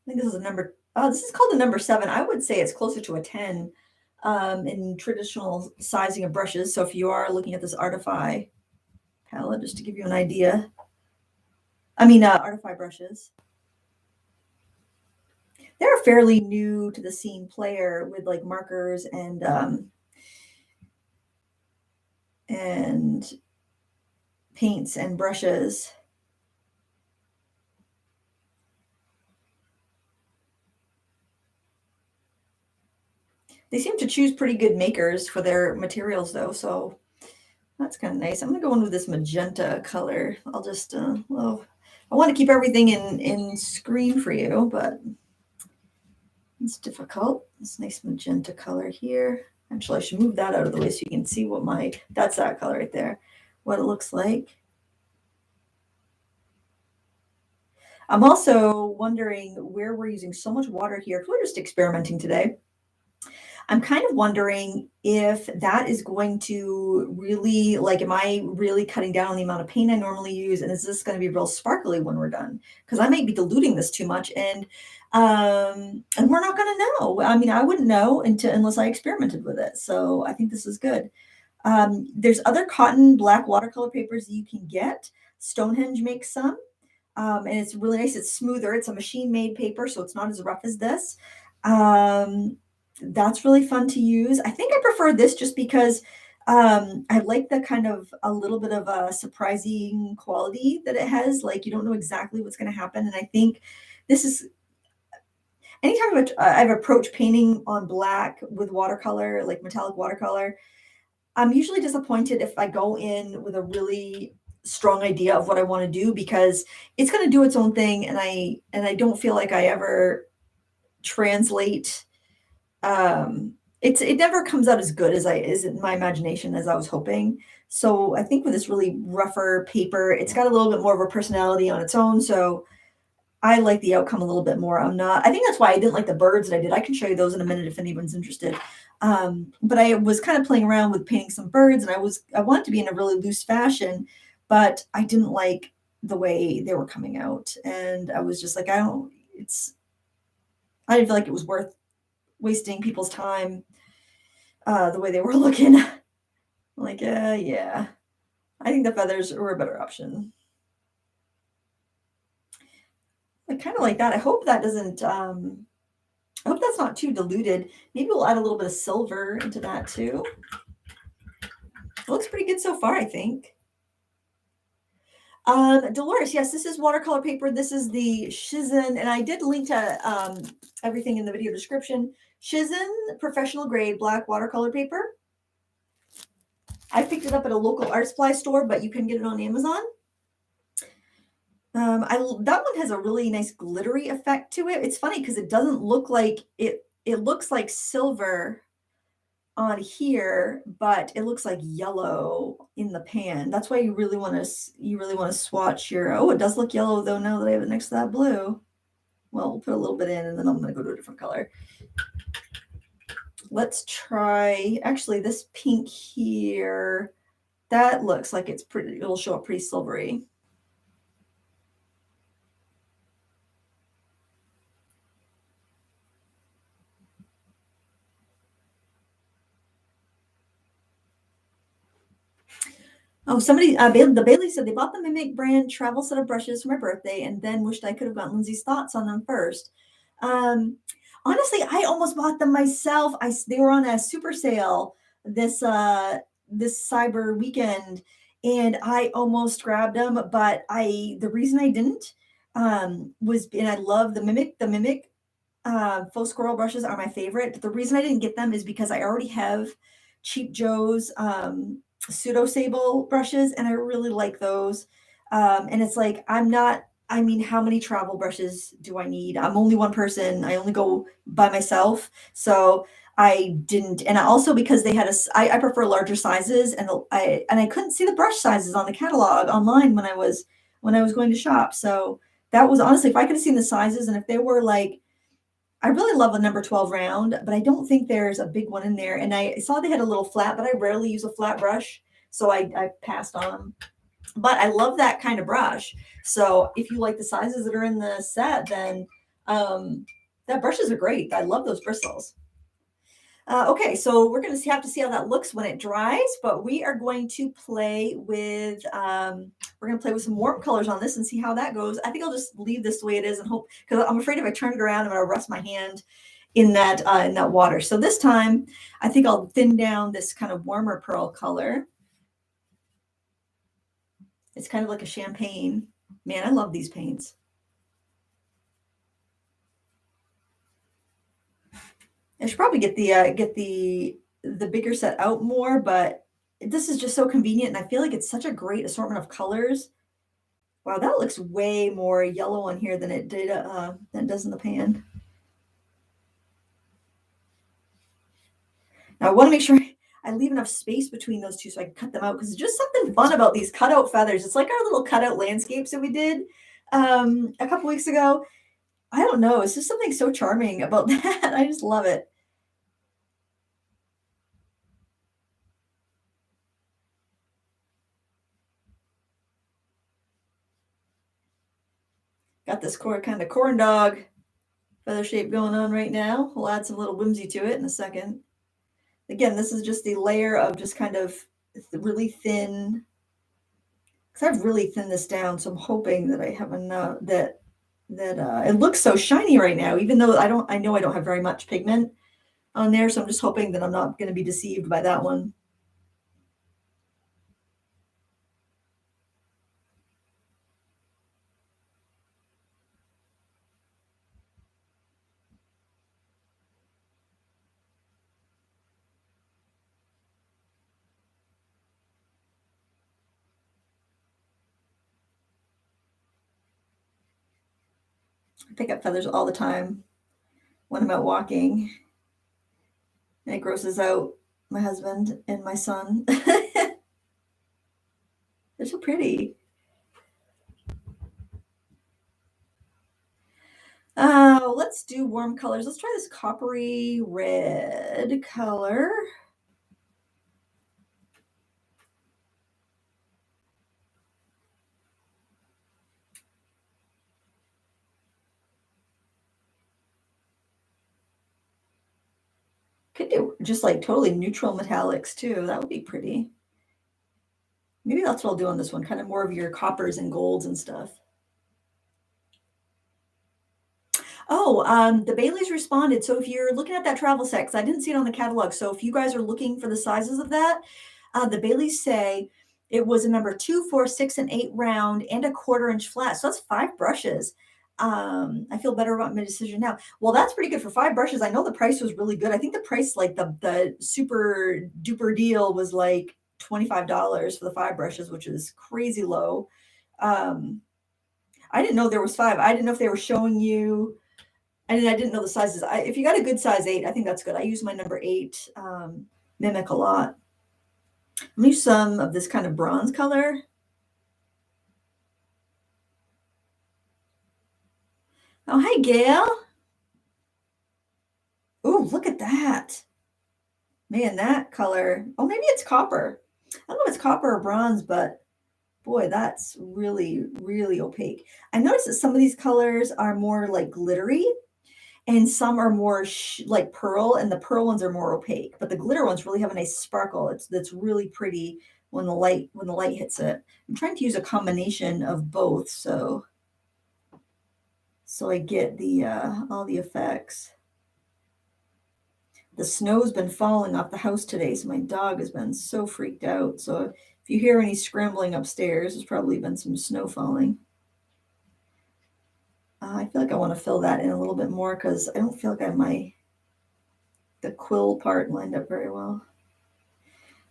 think this is a number, this is called a number 7. I would say it's closer to a 10 in traditional sizing of brushes. So if you are looking at this Artify palette, just to give you an idea, Artify brushes. They're fairly new to the scene player with like markers and paints and brushes. They seem to choose pretty good makers for their materials though, so that's kind of nice. I'm gonna go in with this magenta color. I'll just, well, I want to keep everything in screen for you, but it's difficult. This nice magenta color here. Actually, I should move that out of the way so you can see what that's that color right there, what it looks like. I'm also wondering where we're using so much water here, because we're just experimenting today. I'm kind of wondering if that is going to really, like, am I really cutting down on the amount of paint I normally use? And is this going to be real sparkly when we're done? Because I might be diluting this too much and we're not going to know. I mean, I wouldn't know unless I experimented with it. So I think this is good. There's other cotton black watercolor papers you can get. Stonehenge makes some. And it's really nice. It's smoother. It's a machine-made paper, so it's not as rough as this. That's really fun to use. I think I prefer this just because I like the kind of a little bit of a surprising quality that it has. Like you don't know exactly what's going to happen. And I think this is anytime I've approached painting on black with watercolor, like metallic watercolor, I'm usually disappointed if I go in with a really strong idea of what I want to do because it's going to do its own thing, and I don't feel like I ever translate. It never comes out as good as in my imagination as I was hoping. So I think with this really rougher paper, it's got a little bit more of a personality on its own. So I like the outcome a little bit more. I think that's why I didn't like the birds that I did. I can show you those in a minute if anyone's interested. But I was kind of playing around with painting some birds, and I wanted to be in a really loose fashion, but I didn't like the way they were coming out. And I was just like, I didn't feel like it was worth wasting people's time the way they were looking. Like, yeah, I think the feathers were a better option. Like kind of like that. I hope that doesn't, I hope that's not too diluted. Maybe we'll add a little bit of silver into that too. It looks pretty good so far, I think. Dolores, yes, this is watercolor paper. This is the Shizen, and I did link to everything in the video description. Shizen professional grade black watercolor paper. I picked it up at a local art supply store, but you can get it on Amazon. That one has a really nice glittery effect to it. It's funny because it doesn't look like it. It looks like silver on here, but it looks like yellow in the pan. That's why you really want to swatch your. Oh, it does look yellow though. Now that I have it next to that blue. Well, we'll put a little bit in, and then I'm going to go to a different color. Let's try. Actually, this pink here. That looks like it's pretty. It'll show up pretty silvery. Oh, somebody, the Bailey said they bought the Mimic brand travel set of brushes for my birthday and then wished I could have gotten Lindsay's thoughts on them first. Um, Honestly, I almost bought them myself. They were on a super sale this this cyber weekend, and I almost grabbed them, but the reason I didn't was, and I love the Mimic faux squirrel brushes are my favorite. But the reason I didn't get them is because I already have Cheap Joe's pseudo sable brushes, and I really like those. And it's like, I mean, how many travel brushes do I need? I'm only one person. I only go by myself. So I didn't, and also because they had I prefer larger sizes, and I couldn't see the brush sizes on the catalog online when I was going to shop. So that was honestly, if I could have seen the sizes, and if they were like, I really love a number 12 round, but I don't think there's a big one in there. And I saw they had a little flat, but I rarely use a flat brush. So I passed on them. But I love that kind of brush. So if you like the sizes that are in the set, then that brushes are great. I love those bristles. Okay, so we're going to have to see how that looks when it dries, but we are going to play with some warm colors on this and see how that goes. I think I'll just leave this the way it is and hope, because I'm afraid if I turn it around, I'm going to rust my hand in that water. So this time, I think I'll thin down this kind of warmer pearl color. It's kind of like a champagne. Man, I love these paints. I should probably get the bigger set out more, but this is just so convenient, and I feel like it's such a great assortment of colors. Wow, that looks way more yellow on here than it does in the pan. Now I want to make sure I leave enough space between those two so I can cut them out, because it's just something fun about these cutout feathers. It's like our little cutout landscapes that we did a couple weeks ago. I don't know. It's just something so charming about that. I just love it. Got this kind of corn dog feather shape going on right now. We'll add some little whimsy to it in a second. Again, this is just the layer of just kind of really thin, because I've really thinned this down. So I'm hoping that I have enough that it looks so shiny right now, even though I know I don't have very much pigment on there. So I'm just hoping that I'm not going to be deceived by that one. I pick up feathers all the time when I'm out walking, and it grosses out my husband and my son. They're so pretty. Let's do warm colors. Let's try this coppery red color. Could do just like totally neutral metallics too. That would be pretty. Maybe that's what I'll do on this one, kind of more of your coppers and golds and stuff. Oh, the Baileys responded. So if you're looking at that travel set, 'cause I didn't see it on the catalog. So if you guys are looking for the sizes of that, the Baileys say it was a number 2, 4, 6, and 8 round and a 1/4 inch flat. So that's 5 brushes. I feel better about my decision now. Well, that's pretty good for 5 brushes. I know the price was really good. I think the price, like the super duper deal, was like $25 for the 5 brushes, which is crazy low. Um, I didn't know there was 5. I didn't know if they were showing you, and I didn't know the sizes. If you got a good size 8, I think that's good. I use my number 8 Mimic a lot. I'm gonna use some of this kind of bronze color. Oh, hey, Gail. Oh, look at that. Man, that color. Oh, maybe it's copper. I don't know if it's copper or bronze, but boy, that's really, really opaque. I noticed that some of these colors are more like glittery, and some are more like pearl, and the pearl ones are more opaque, but the glitter ones really have a nice sparkle. That's really pretty. when the light hits it. I'm trying to use a combination of both so I get the all the effects. The snow's been falling off the house today, so my dog has been so freaked out. So if you hear any scrambling upstairs, there's probably been some snow falling. I feel like I want to fill that in a little bit more because I don't feel like I have the quill part lined up very well.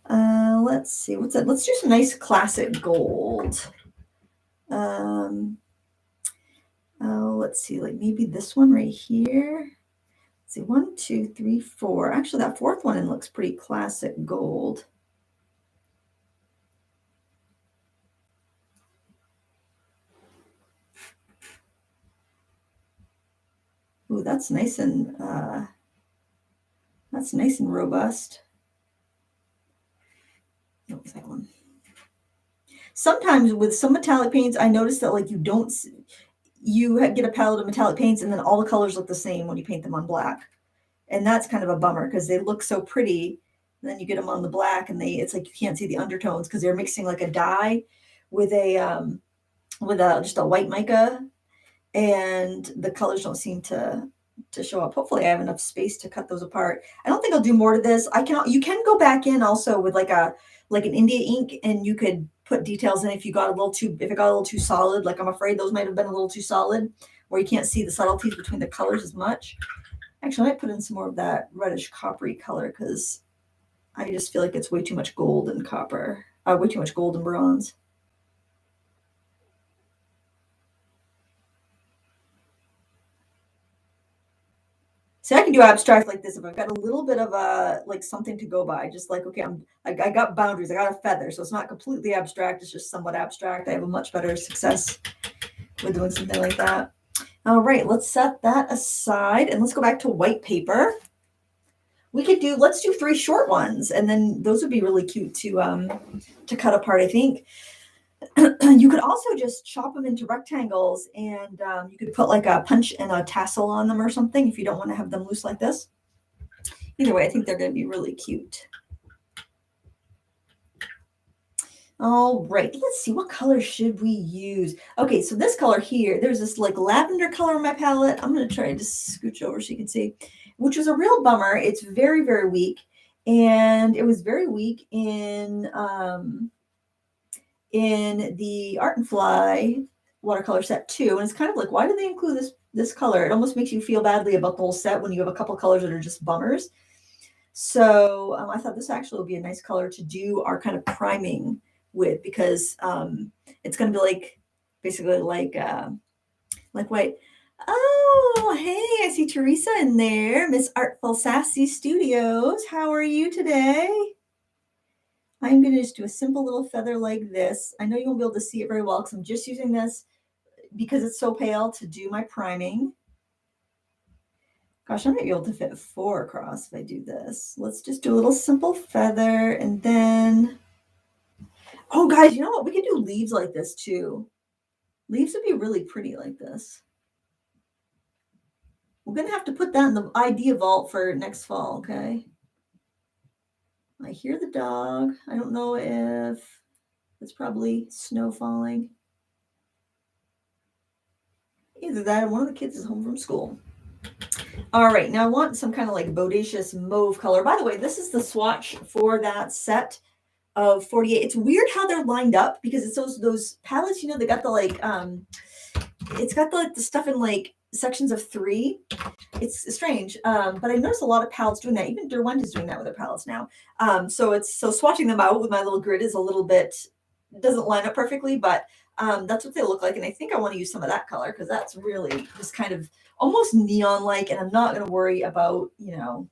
Let's see, what's that? Let's do some nice classic gold. Let's see, like maybe this one right here. Let's see, 1, 2, 3, 4. Actually, that fourth one looks pretty classic gold. Ooh, that's nice and robust. What was that one? Sometimes with some metallic paints, I notice that like you get a palette of metallic paints and then all the colors look the same when you paint them on black. And that's kind of a bummer because they look so pretty. And then you get them on the black and it's like you can't see the undertones because they're mixing like a dye with just a white mica, and the colors don't seem to show up. Hopefully I have enough space to cut those apart. I don't think I'll do more to this. You can go back in also with like an India ink, and you could put details in if it got a little too solid. Like I'm afraid those might have been a little too solid where you can't see the subtleties between the colors as much. Actually, I might put in some more of that reddish coppery color because I just feel like it's way too much gold and copper, way too much gold and bronze. See, I can do abstract like this if I've got a little bit of something to go by. Just like, okay, I got boundaries. I got a feather, so it's not completely abstract. It's just somewhat abstract. I have a much better success with doing something like that. All right, let's set that aside and let's go back to white paper. Let's do 3 short ones, and then those would be really cute to cut apart, I think. You could also just chop them into rectangles, and you could put like a punch and a tassel on them or something if you don't want to have them loose like this. Either way, I think they're going to be really cute. All right, let's see, what color should we use? Okay, so this color here, there's this like lavender color in my palette. I'm going to try to scooch over so you can see, which was a real bummer. It's very, very weak, and it was very weak in the Art and Fly watercolor set 2. And it's kind of like, why did they include this color? It almost makes you feel badly about the whole set when you have a couple colors that are just bummers. So I thought this actually would be a nice color to do our kind of priming with, because it's going to be like basically like white. Oh, hey, I see Teresa in there. Miss Artful Sassy Studios. How are you today? I'm going to just do a simple little feather like this. I know you won't be able to see it very well because I'm just using this because it's so pale to do my priming. Gosh, I might be able to fit 4 across if I do this. Let's just do a little simple feather, and then, oh guys, you know what? We could do leaves like this too. Leaves would be really pretty like this. We're going to have to put that in the idea vault for next fall, okay? I hear the dog. I don't know if it's probably snow falling. Either that or one of the kids is home from school. All right, now I want some kind of like bodacious mauve color. By the way, this is the swatch for that set of 48. It's weird how they're lined up because it's those palettes, you know, they got the like, it's got the stuff in like sections of 3. It's strange, but I noticed a lot of palettes doing that. Even Derwent is doing that with their palettes now. So swatching them out with my little grid is a little bit, doesn't line up perfectly, but that's what they look like. And I think I want to use some of that color because that's really just kind of almost neon-like, and I'm not going to worry about, I'm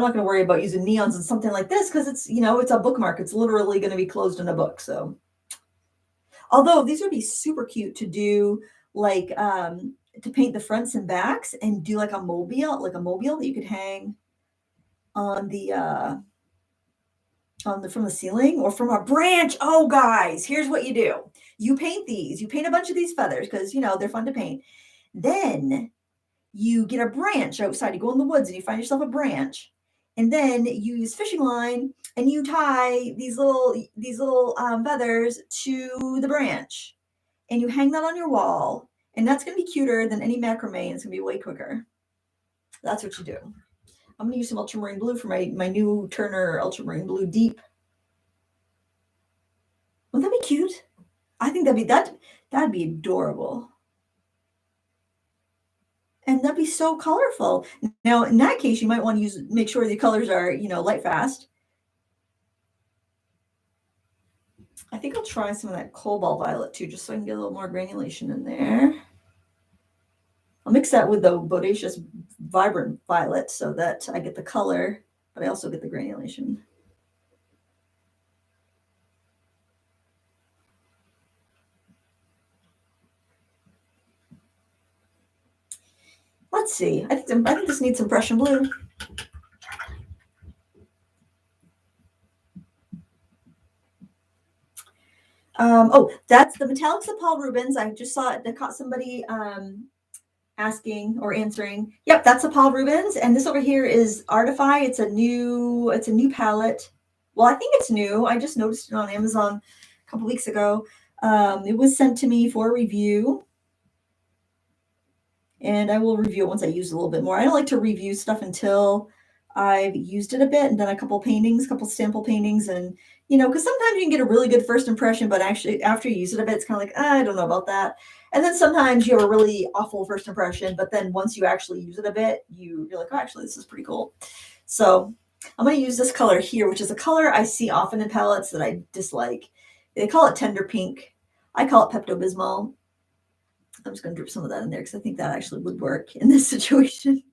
not going to worry about using neons in something like this because it's, it's a bookmark. It's literally going to be closed in a book. So, although these would be super cute to do, like, to paint the fronts and backs and do like a mobile that you could hang on from the ceiling or from a branch. Oh, guys, here's what you do. You paint these. You paint a bunch of these feathers because, they're fun to paint. Then you get a branch outside. You go in the woods and you find yourself a branch, And then you use fishing line and you tie these little feathers to the branch, and you hang that on your wall. And that's going to be cuter than any macrame. It's going to be way quicker. That's what you do. I'm going to use some ultramarine blue for my new Turner ultramarine blue deep. Wouldn't that be cute? I think that'd be adorable. And that'd be so colorful. Now, in that case, you might want to make sure the colors are, light fast. I think I'll try some of that cobalt violet too, just so I can get a little more granulation in there. I'll mix that with the bodacious vibrant violet so that I get the color, but I also get the granulation. Let's see. I think this needs some Prussian blue. Oh, that's the metallics of Paul Rubens. I just saw it. I caught somebody asking or answering. Yep, that's a Paul Rubens, and this over here is Artify. It's a new palette. Well, I think it's new. I just noticed it on Amazon a couple weeks ago. It was sent to me for review, and I will review it once I use it a little bit more. I don't like to review stuff until I've used it a bit and done a couple sample paintings, and because sometimes you can get a really good first impression, but actually after you use it a bit, it's kind of like, I don't know about that. And then sometimes you have a really awful first impression, but then once you actually use it a bit, you're like, oh, actually, this is pretty cool. So I'm going to use this color here, which is a color I see often in palettes that I dislike. They call it tender pink. I call it Pepto-Bismol. I'm just going to drip some of that in there because I think that actually would work in this situation.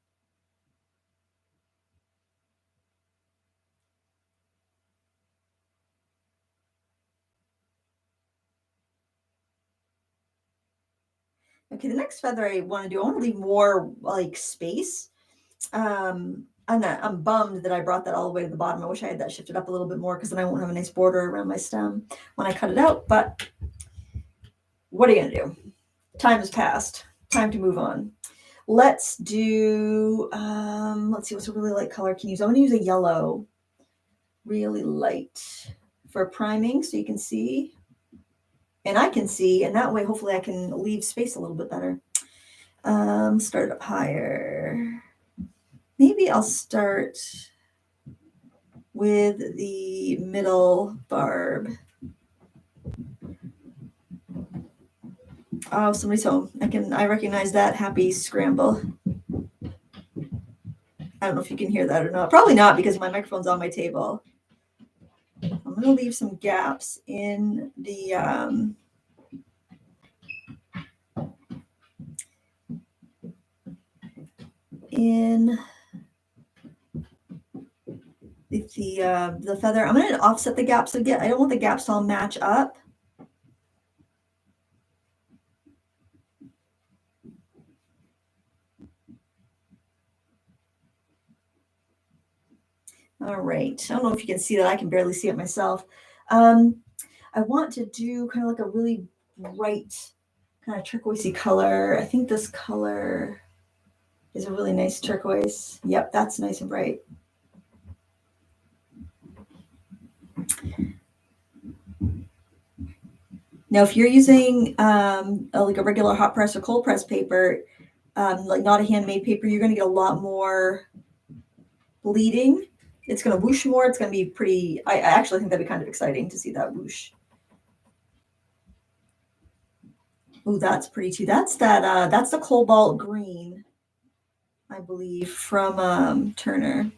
Okay, the next feather I want to leave more like space. I'm bummed that I brought that all the way to the bottom. I wish I had that shifted up a little bit more because then I won't have a nice border around my stem when I cut it out. But what are you going to do? Time has passed. Time to move on. Let's do, let's see what's a really light color I can use. I'm going to use a yellow, really light for priming so you can see. And I can see, and that way hopefully I can leave space a little bit better. Start up higher. Maybe I'll start with the middle barb. Oh, somebody's home. I recognize that happy scramble. I don't know if you can hear that or not. Probably not because my microphone's on my table. I'm going to leave some gaps in the the feather. I'm going to offset the gaps again. I don't want the gaps to all match up. All right. I don't know if you can see that. I can barely see it myself. I want to do kind of like a really bright kind of turquoisey color. I think this color is a really nice turquoise. Yep, that's nice and bright. Now, if you're using like a regular hot press or cold press paper, like not a handmade paper, you're going to get a lot more bleeding. It's going to whoosh more. It's going to be pretty. I actually think that'd be kind of exciting to see that whoosh. Oh, that's pretty too. That's the cobalt green, I believe, from Turner.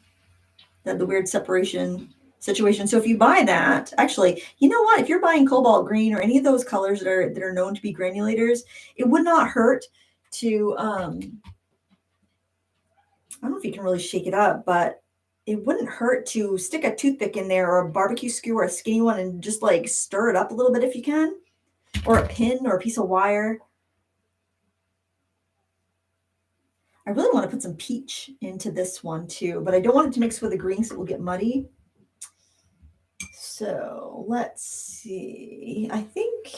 The weird separation situation. So if you buy that, actually, you know what? If you're buying cobalt green or any of those colors that are known to be granulators, it would not hurt to I don't know if you can really shake it up, but it wouldn't hurt to stick a toothpick in there or a barbecue skewer or a skinny one and just like stir it up a little bit if you can, or a pin or a piece of wire. I really want to put some peach into this one too, but I don't want it to mix with the green so it will get muddy. So let's see. I think,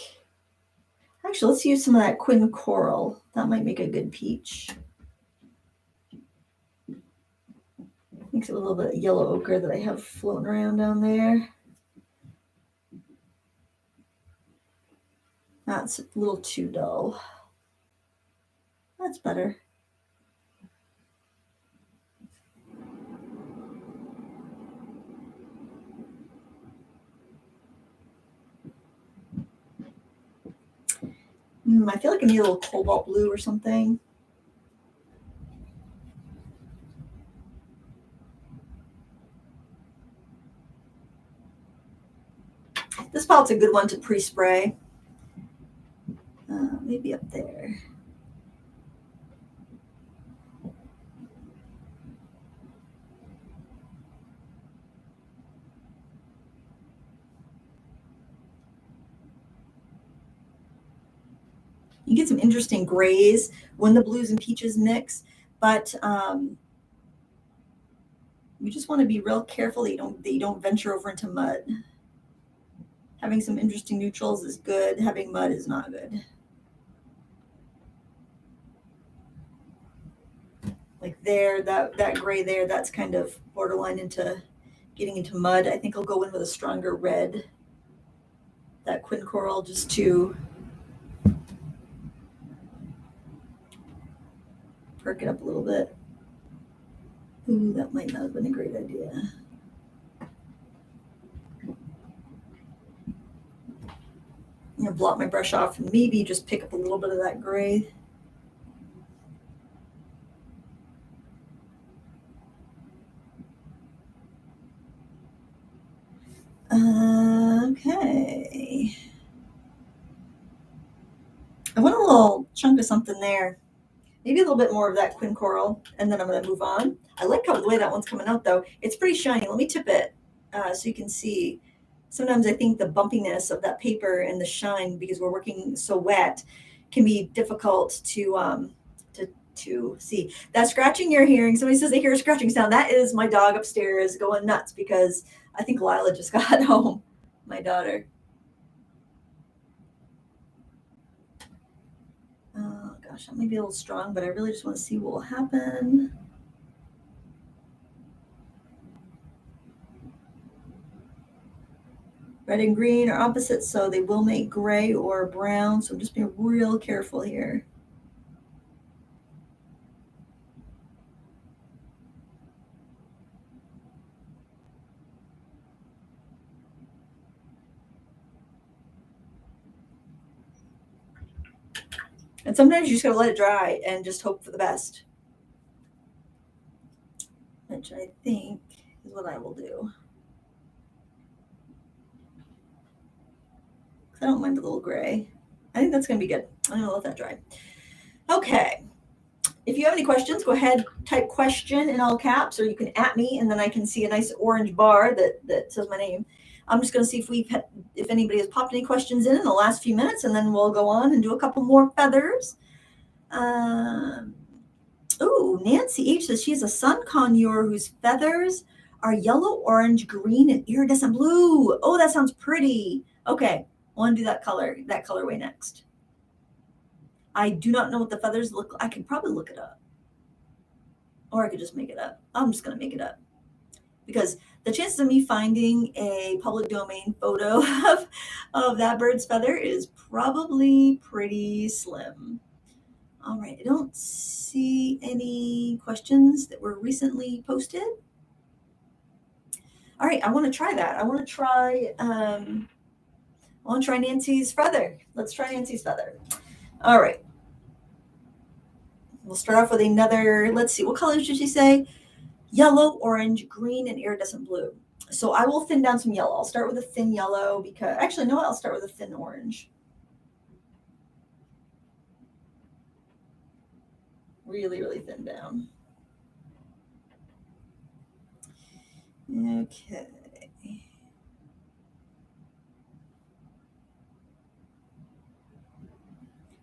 actually, let's use some of that Quin Coral. That might make a good peach. Mix it with a little bit of yellow ochre that I have floating around down there. That's a little too dull. That's better. I feel like I need a little cobalt blue or something. This palette's a good one to pre-spray. Maybe up there. You get some interesting grays when the blues and peaches mix, but you just want to be real careful that you don't venture over into mud. Having some interesting neutrals is good. Having mud is not good. Like there, that gray there, that's kind of borderline into getting into mud. I think I'll go in with a stronger red, that quin coral, just to perk it up a little bit. Ooh, that might not have been a great idea. I'm gonna blot my brush off and maybe just pick up a little bit of that gray. Okay. I want a little chunk of something there. Maybe a little bit more of that quin coral, and then I'm going to move on. I like how the way that one's coming out, though. It's pretty shiny. Let me tip it so you can see. Sometimes I think the bumpiness of that paper and the shine, because we're working so wet, can be difficult to see. That scratching you're hearing, somebody says they hear a scratching sound. That is my dog upstairs going nuts because I think Lila just got home, my daughter. Oh gosh, that might be a little strong, but I really just want to see what will happen. Red and green are opposites, so they will make gray or brown. So just be real careful here. And sometimes you just gotta let it dry and just hope for the best, which I think is what I will do. I don't mind the little gray. I think that's gonna be good. I'm gonna let that dry. Okay. If you have any questions, go ahead, type question in all caps, or you can @ me, and then I can see a nice orange bar that says my name. I'm just going to see if anybody has popped any questions in the last few minutes, and then we'll go on and do a couple more feathers. Nancy H says she has a sun conure whose feathers are yellow, orange, green, and iridescent blue. Oh, that sounds pretty. Okay, I want to do that colorway next. I do not know what the feathers look like. I could probably look it up. Or I could just make it up. I'm just going to make it up. Because the chances of me finding a public domain photo of that bird's feather is probably pretty slim. All right, I don't see any questions that were recently posted. All right, I want to try that. I want to try Nancy's feather. Let's try Nancy's feather. All right. We'll start off with another, let's see, what colors did she say? Yellow, orange, green, and iridescent blue. So I will thin down some yellow. I'll start with a thin yellow because, actually, no, I'll start with a thin orange. Really, really thin down. Okay.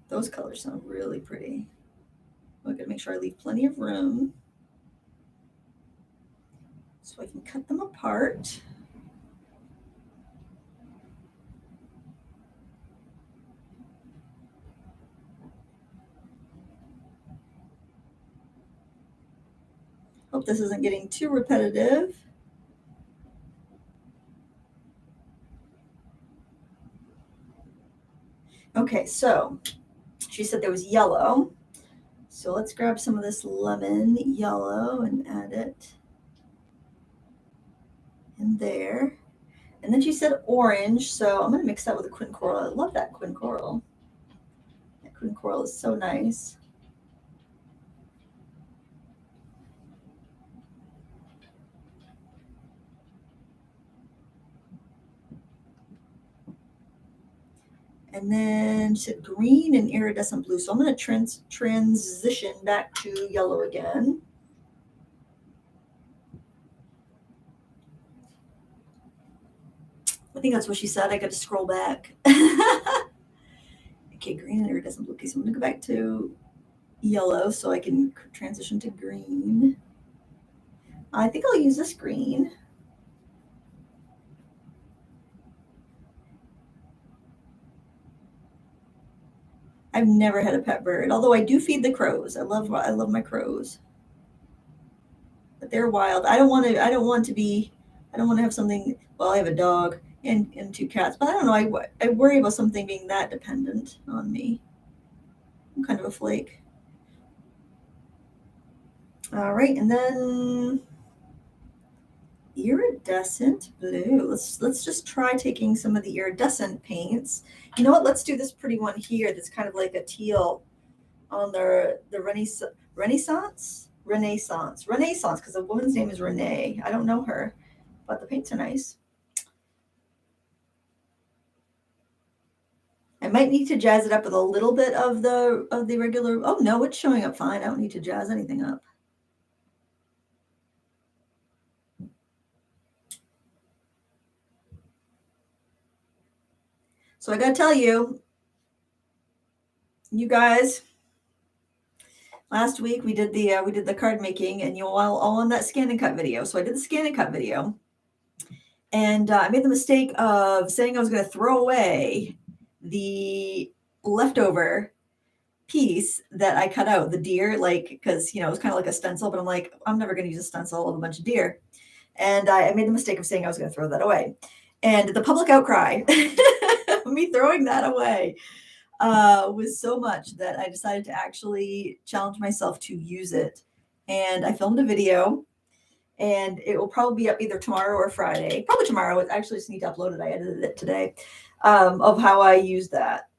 Those colors sound really pretty. I'm going to make sure I leave plenty of room so I can cut them apart. hope this isn't getting too repetitive. Okay, so she said there was yellow. So let's grab some of this lemon yellow and add it in there. And then she said orange, so I'm going to mix that with a quin coral. I love that quin coral. That quin coral is so nice. And then she said green and iridescent blue. So I'm going to transition back to yellow again. I think that's what she said. I got to scroll back. Okay, green and iridescent blue. Okay, so I'm going to go back to yellow so I can transition to green. I think I'll use this green. I've never had a pet bird, although I do feed the crows. I love my crows, but they're wild. I don't want to have something. Well, I have a dog and two cats, but I don't know. I worry about something being that dependent on me. I'm kind of a flake. All right, and then iridescent blue. Let's just try taking some of the iridescent paints. You know what? Let's do this pretty one here. That's kind of like a teal on the Renaissance, because the woman's name is Renee. I don't know her, but the paints are nice. I might need to jazz it up with a little bit of the regular. Oh no, it's showing up fine. I don't need to jazz anything up. So I gotta tell you, you guys, last week we did the card making, and you all on that scan and cut video. So I did the scan and cut video, and I made the mistake of saying I was going to throw away the leftover piece that I cut out, the deer, like, because it was kind of like a stencil, but I'm like, I'm never going to use a stencil of a bunch of deer, and I made the mistake of saying I was going to throw that away, and the public outcry, me throwing that away, was so much that I decided to actually challenge myself to use it. And I filmed a video, and it will probably be up either tomorrow or Friday. Probably tomorrow. I actually just need to upload it. I edited it today, of how I used that.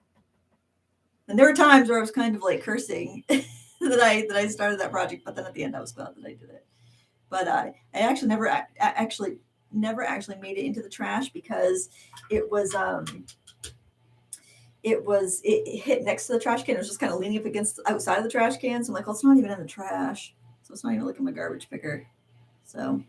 And there were times where I was kind of like cursing that I started that project, but then at the end I was glad that I did it. But I actually never made it into the trash because it hit next to the trash can. It was just kind of leaning up against the outside of the trash can. So I'm like, well, it's not even in the trash. So it's not even like in my garbage picker. So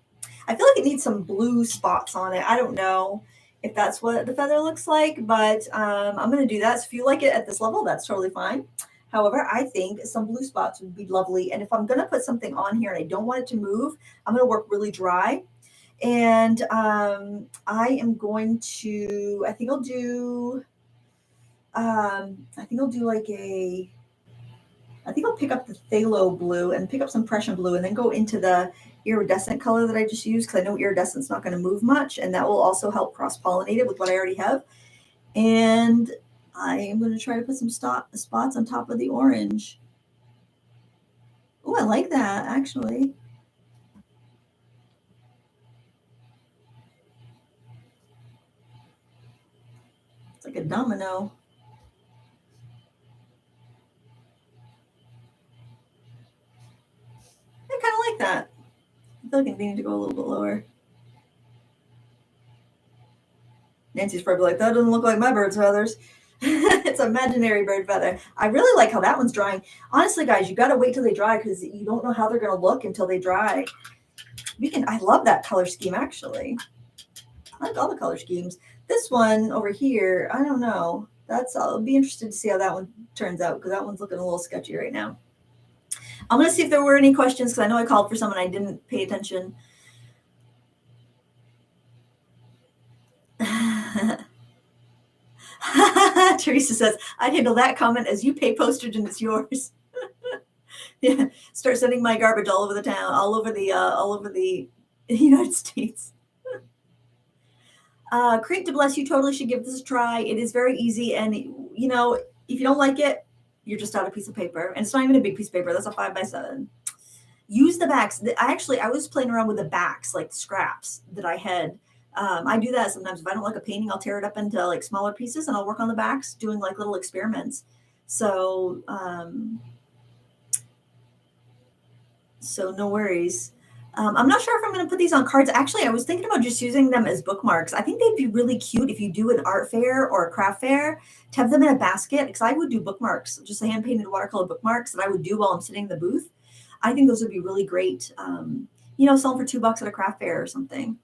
I feel like it needs some blue spots on it. I don't know if that's what the feather looks like, but I'm going to do that. So if you like it at this level, that's totally fine. However, I think some blue spots would be lovely. And if I'm going to put something on here and I don't want it to move, I'm going to work really dry. And I am going to, I think I'll do like I think I'll pick up the phthalo blue and pick up some Prussian blue and then go into the iridescent color that I just used, because I know iridescent's not going to move much, and that will also help cross-pollinate it with what I already have. And I am going to try to put some spots on top of the orange. Oh, I like that, actually. It's like a domino. I kind of like that. I feel like I need to go a little bit lower. Nancy's probably like, that doesn't look like my bird's feathers. It's imaginary bird feather. I really like how that one's drying. Honestly, guys, you got to wait till they dry because you don't know how they're going to look until they dry. I love that color scheme, actually. I like all the color schemes. This one over here, I don't know. I'll be interested to see how that one turns out, because that one's looking a little sketchy right now. I'm going to see if there were any questions, because I know I called for some and I didn't pay attention. Teresa says, I'd handle that comment as you pay postage and it's yours. Yeah, start sending my garbage all over the town, all over the United States. Create to Bless, you totally should give this a try. It is very easy, and you know, if you don't like it, you're just out a piece of paper, and it's not even a big piece of paper. That's a 5x7. Use the backs. I was playing around with the backs, like scraps that I had. I do that sometimes. If I don't like a painting, I'll tear it up into like smaller pieces, and I'll work on the backs, doing like little experiments. So, so no worries. I'm not sure if I'm going to put these on cards. Actually, I was thinking about just using them as bookmarks. I think they'd be really cute if you do an art fair or a craft fair to have them in a basket, because I would do bookmarks, just hand painted watercolor bookmarks that I would do while I'm sitting in the booth. I think those would be really great. You know, sell them for $2 at a craft fair or something,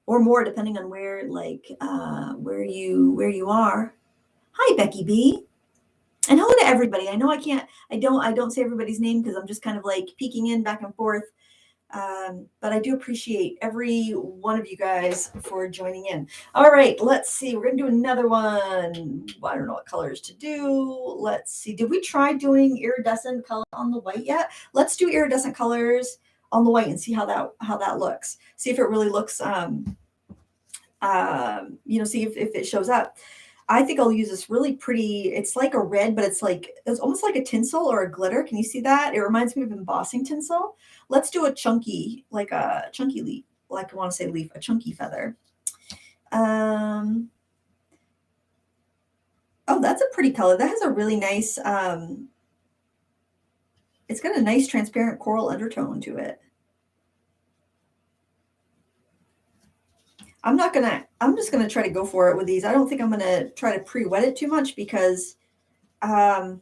or more, depending on where, like, where you are. Hi, Becky B. And hello to everybody. I know I don't say everybody's name because I'm just kind of like peeking in back and forth. But I do appreciate every one of you guys for joining in. All right, let's see. We're going to do another one. I don't know what colors to do. Let's see. Did we try doing iridescent color on the white yet? Let's do iridescent colors on the white and see how that looks. See if it really looks, you know, see if it shows up. I think I'll use this really pretty, it's like a red, but it's almost like a tinsel or a glitter. Can you see that? It reminds me of embossing tinsel. Let's do a chunky, like a chunky leaf, like I want to say leaf, a chunky feather. Oh, that's a pretty color. That has a really nice, it's got a nice transparent coral undertone to it. I'm just gonna try to go for it with these. I don't think I'm gonna try to pre-wet it too much because I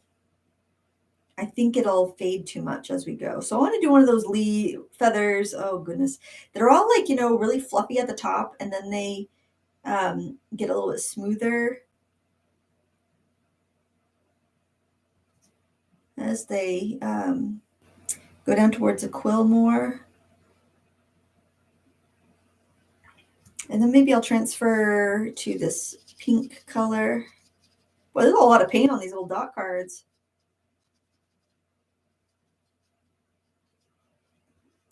think it'll fade too much as we go. So I want to do one of those leaf feathers. Oh goodness. They're all like, you know, really fluffy at the top, and then they get a little bit smoother as they go down towards the quill more. And then maybe I'll transfer to this pink color. Well, there's a lot of paint on these little dot cards.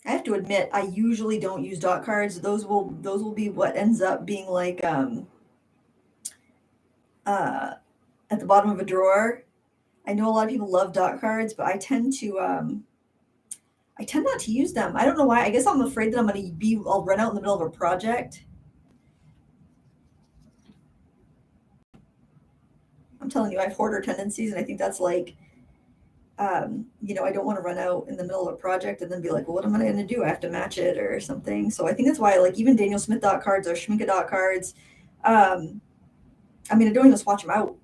I have to admit, I usually don't use dot cards. Those will be what ends up being like at the bottom of a drawer. I know a lot of people love dot cards, but I tend not to use them. I don't know why. I guess I'm afraid that I'll run out in the middle of a project. I'm telling you, I have hoarder tendencies, and I think that's like, you know, I don't want to run out in the middle of a project and then be like, well, what am I going to do? I have to match it or something. So I think that's why, like, even Daniel Smith dot cards or Schminke dot cards, I mean, I don't even swatch them out.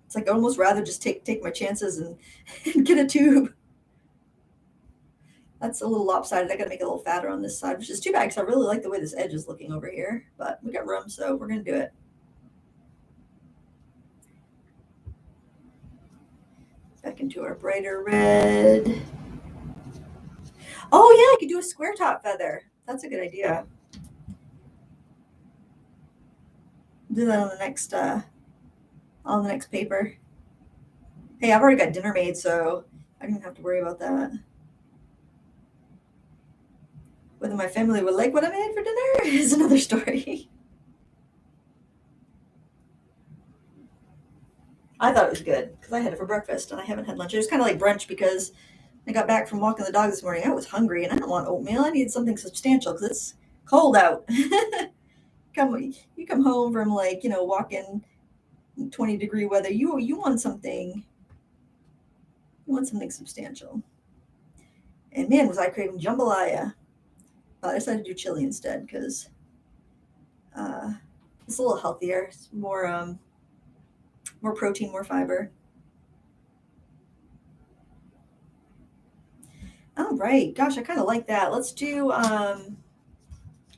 It's like I'd almost rather just take my chances and get a tube. That's a little lopsided. I got to make it a little fatter on this side, which is too bad because I really like the way this edge is looking over here. But we got room, so we're going to do it. Back into our brighter red. Oh yeah, I could do a square top feather. That's a good idea. Do that on the next paper. Hey, I've already got dinner made, so I don't even have to worry about that. Whether my family would like what I made for dinner is another story. I thought it was good because I had it for breakfast and I haven't had lunch. It was kind of like brunch because I got back from walking the dog this morning. I was hungry and I don't want oatmeal. I needed something substantial because it's cold out. You come home from, like, you know, walking 20-degree weather. You want something. You want something substantial. And man, was I craving jambalaya. I decided to do chili instead because it's a little healthier. It's more protein, more fiber. All right, gosh, I kind of like that. Let's do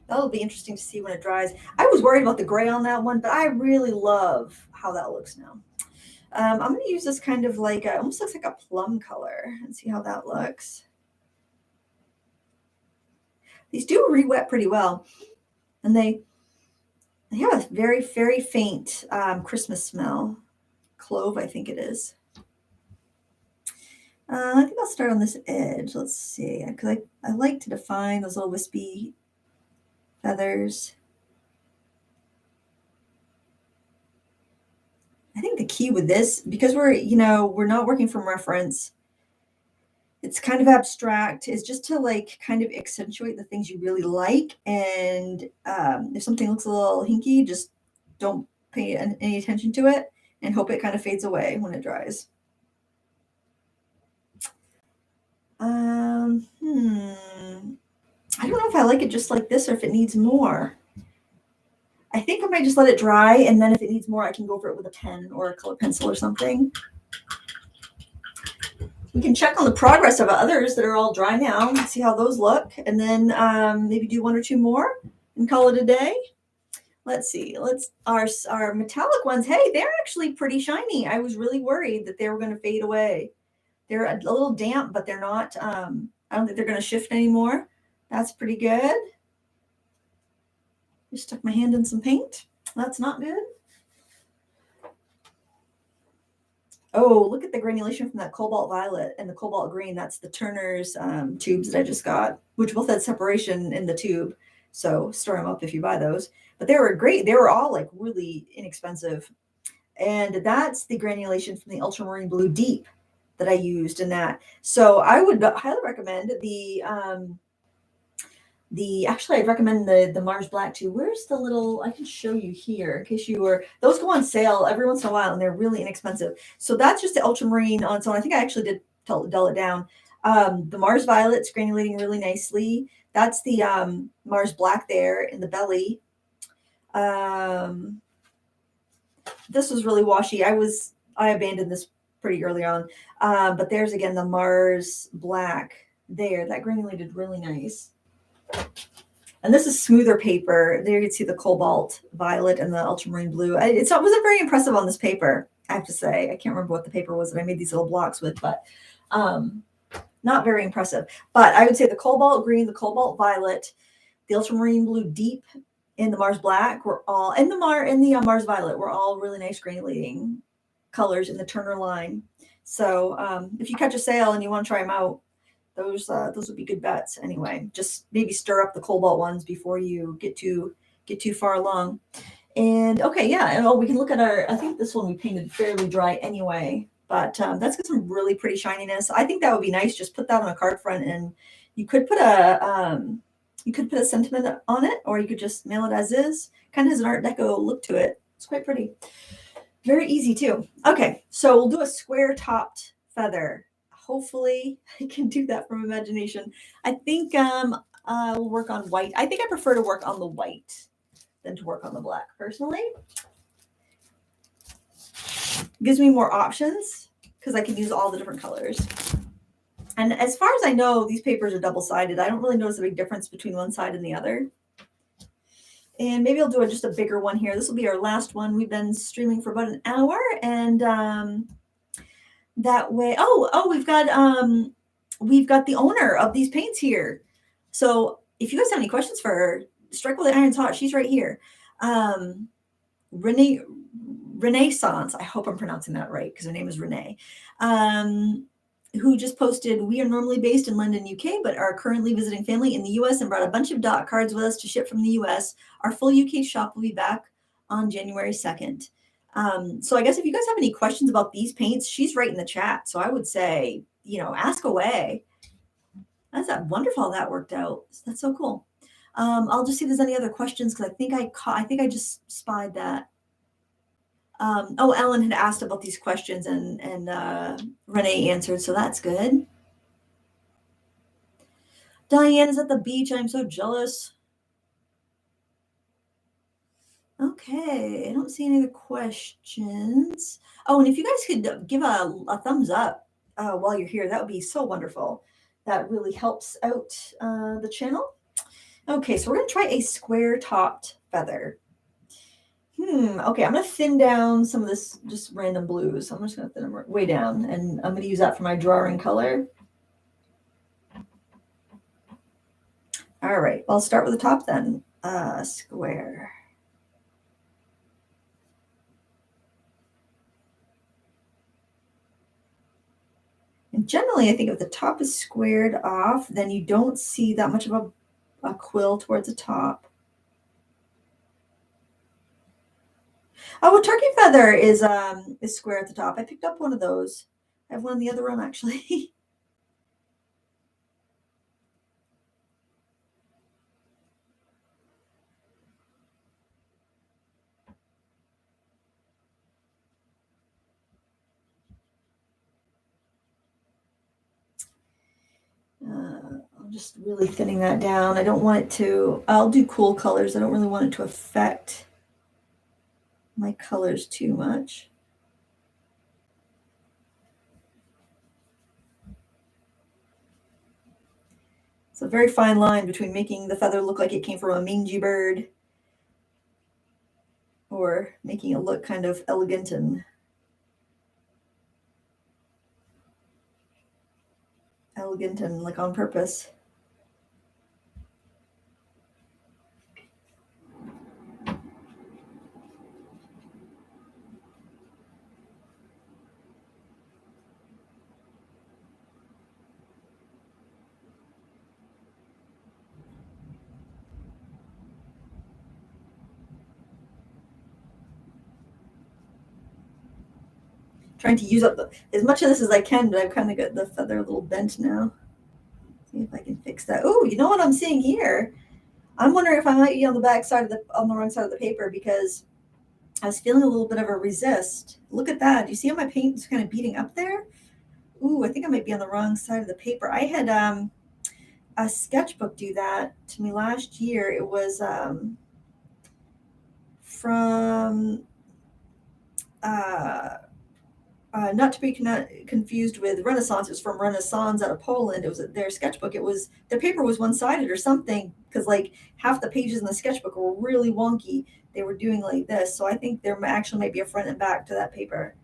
that'll be interesting to see when it dries. I was worried about the gray on that one, but I really love how that looks now. I'm going to use this kind of like almost looks like a plum color and see how that looks. These do re-wet pretty well, and they have a very, very faint Christmas smell. clove, I think it is. I think I'll start on this edge. Let's see, because I like to define those little wispy feathers. I think the key with this, because we're not working from reference, it's kind of abstract, is just to like kind of accentuate the things you really like. And if something looks a little hinky, just don't pay any attention to it and hope it kind of fades away when it dries. I don't know if I like it just like this or if it needs more. I think I might just let it dry, and then if it needs more, I can go over it with a pen or a color pencil or something. We can check on the progress of others that are all dry now and see how those look, and then maybe do one or two more and call it a day. Let's see. Our metallic ones. Hey, they're actually pretty shiny. I was really worried that they were going to fade away. They're a little damp, but they're not. I don't think they're going to shift anymore. That's pretty good. Just stuck my hand in some paint. That's not good. Oh, look at the granulation from that cobalt violet and the cobalt green. That's the Turner's tubes that I just got, which both had separation in the tube. So store them up if you buy those. But they were great. They were all like really inexpensive. And that's the granulation from the Ultramarine Blue Deep that I used in that. So I would highly recommend actually I'd recommend the Mars Black too. Where's the little, I can show you here in case those go on sale every once in a while and they're really inexpensive. So that's just the Ultramarine on its own. I think I actually did dull it down. The Mars Violet's granulating really nicely. That's the Mars Black there in the belly. This was really washy. I abandoned this pretty early on. But there's again the Mars Black there. That granulated really nice. And this is smoother paper. There you can see the cobalt violet and the ultramarine blue. It wasn't very impressive on this paper, I have to say. I can't remember what the paper was that I made these little blocks with, but not very impressive. But I would say the cobalt green, the cobalt violet, the ultramarine blue deep, and the Mars Black were all, and the Mars Violet were all really nice granulating colors in the Turner line. So if you catch a sale and you want to try them out, those would be good bets. Anyway, just maybe stir up the cobalt ones before you get too far along. And okay, yeah, and we can look at I think this one we painted fairly dry anyway, but that's got some really pretty shininess. I think that would be nice. Just put that on a card front, and you could put a sentiment on it, or you could just mail it as is. Kind of has an Art Deco look to it. It's quite pretty. Very easy too. Okay, so we'll do a square topped feather. Hopefully I can do that from imagination. I think we'll work on white. I think I prefer to work on the white than to work on the black personally. It gives me more options because I can use all the different colors. And as far as I know, these papers are double-sided. I don't really notice a big difference between one side and the other. And maybe I'll do just a bigger one here. This will be our last one. We've been streaming for about an hour, and that way, we've got the owner of these paints here. So if you guys have any questions for her, strike while the iron's hot. She's right here. Renaissance. I hope I'm pronouncing that right because her name is Renee. Who just posted, we are normally based in London, UK, but are currently visiting family in the US and brought a bunch of dot cards with us to ship from the US. Our full UK shop will be back on January 2nd. So I guess if you guys have any questions about these paints, she's right in the chat. So I would say, ask away. That's wonderful how that worked out. That's so cool. I'll just see if there's any other questions because I think I just spied that. Ellen had asked about these questions and Renee answered, so that's good. Diane is at the beach. I'm so jealous. Okay, I don't see any other questions. Oh, and if you guys could give a thumbs up while you're here, that would be so wonderful. That really helps out the channel. Okay, so we're going to try a square-topped feather. Okay, I'm going to thin down some of this just random blues. So I'm just going to thin them way down, and I'm going to use that for my drawing color. All right, I'll start with the top then. Square. generally, I think if the top is squared off, then you don't see that much of a quill towards the top. Oh, a turkey feather is square at the top. I picked up one of those. I have one in the other room actually. I'm just really thinning that down. I don't want it to, I'll do cool colors. I don't really want it to affect my colors too much. It's a very fine line between making the feather look like it came from a mangy bird or making it look kind of elegant and like on purpose. Trying to use up as much of this as I can, but I've kind of got the feather a little bent now. See if I can fix that. Oh, you know what I'm seeing here? I'm wondering if I might be on the wrong side of the paper because I was feeling a little bit of a resist. Look at that. Do you see how my paint is kind of beating up there? Ooh, I think I might be on the wrong side of the paper. I had a sketchbook do that to me last year. It was from not to be confused with Renaissance. It was from Renaissance out of Poland. It was their sketchbook. It was their paper was one-sided or something because like half the pages in the sketchbook were really wonky. They were doing like this, so I think there actually might be a front and back to that paper.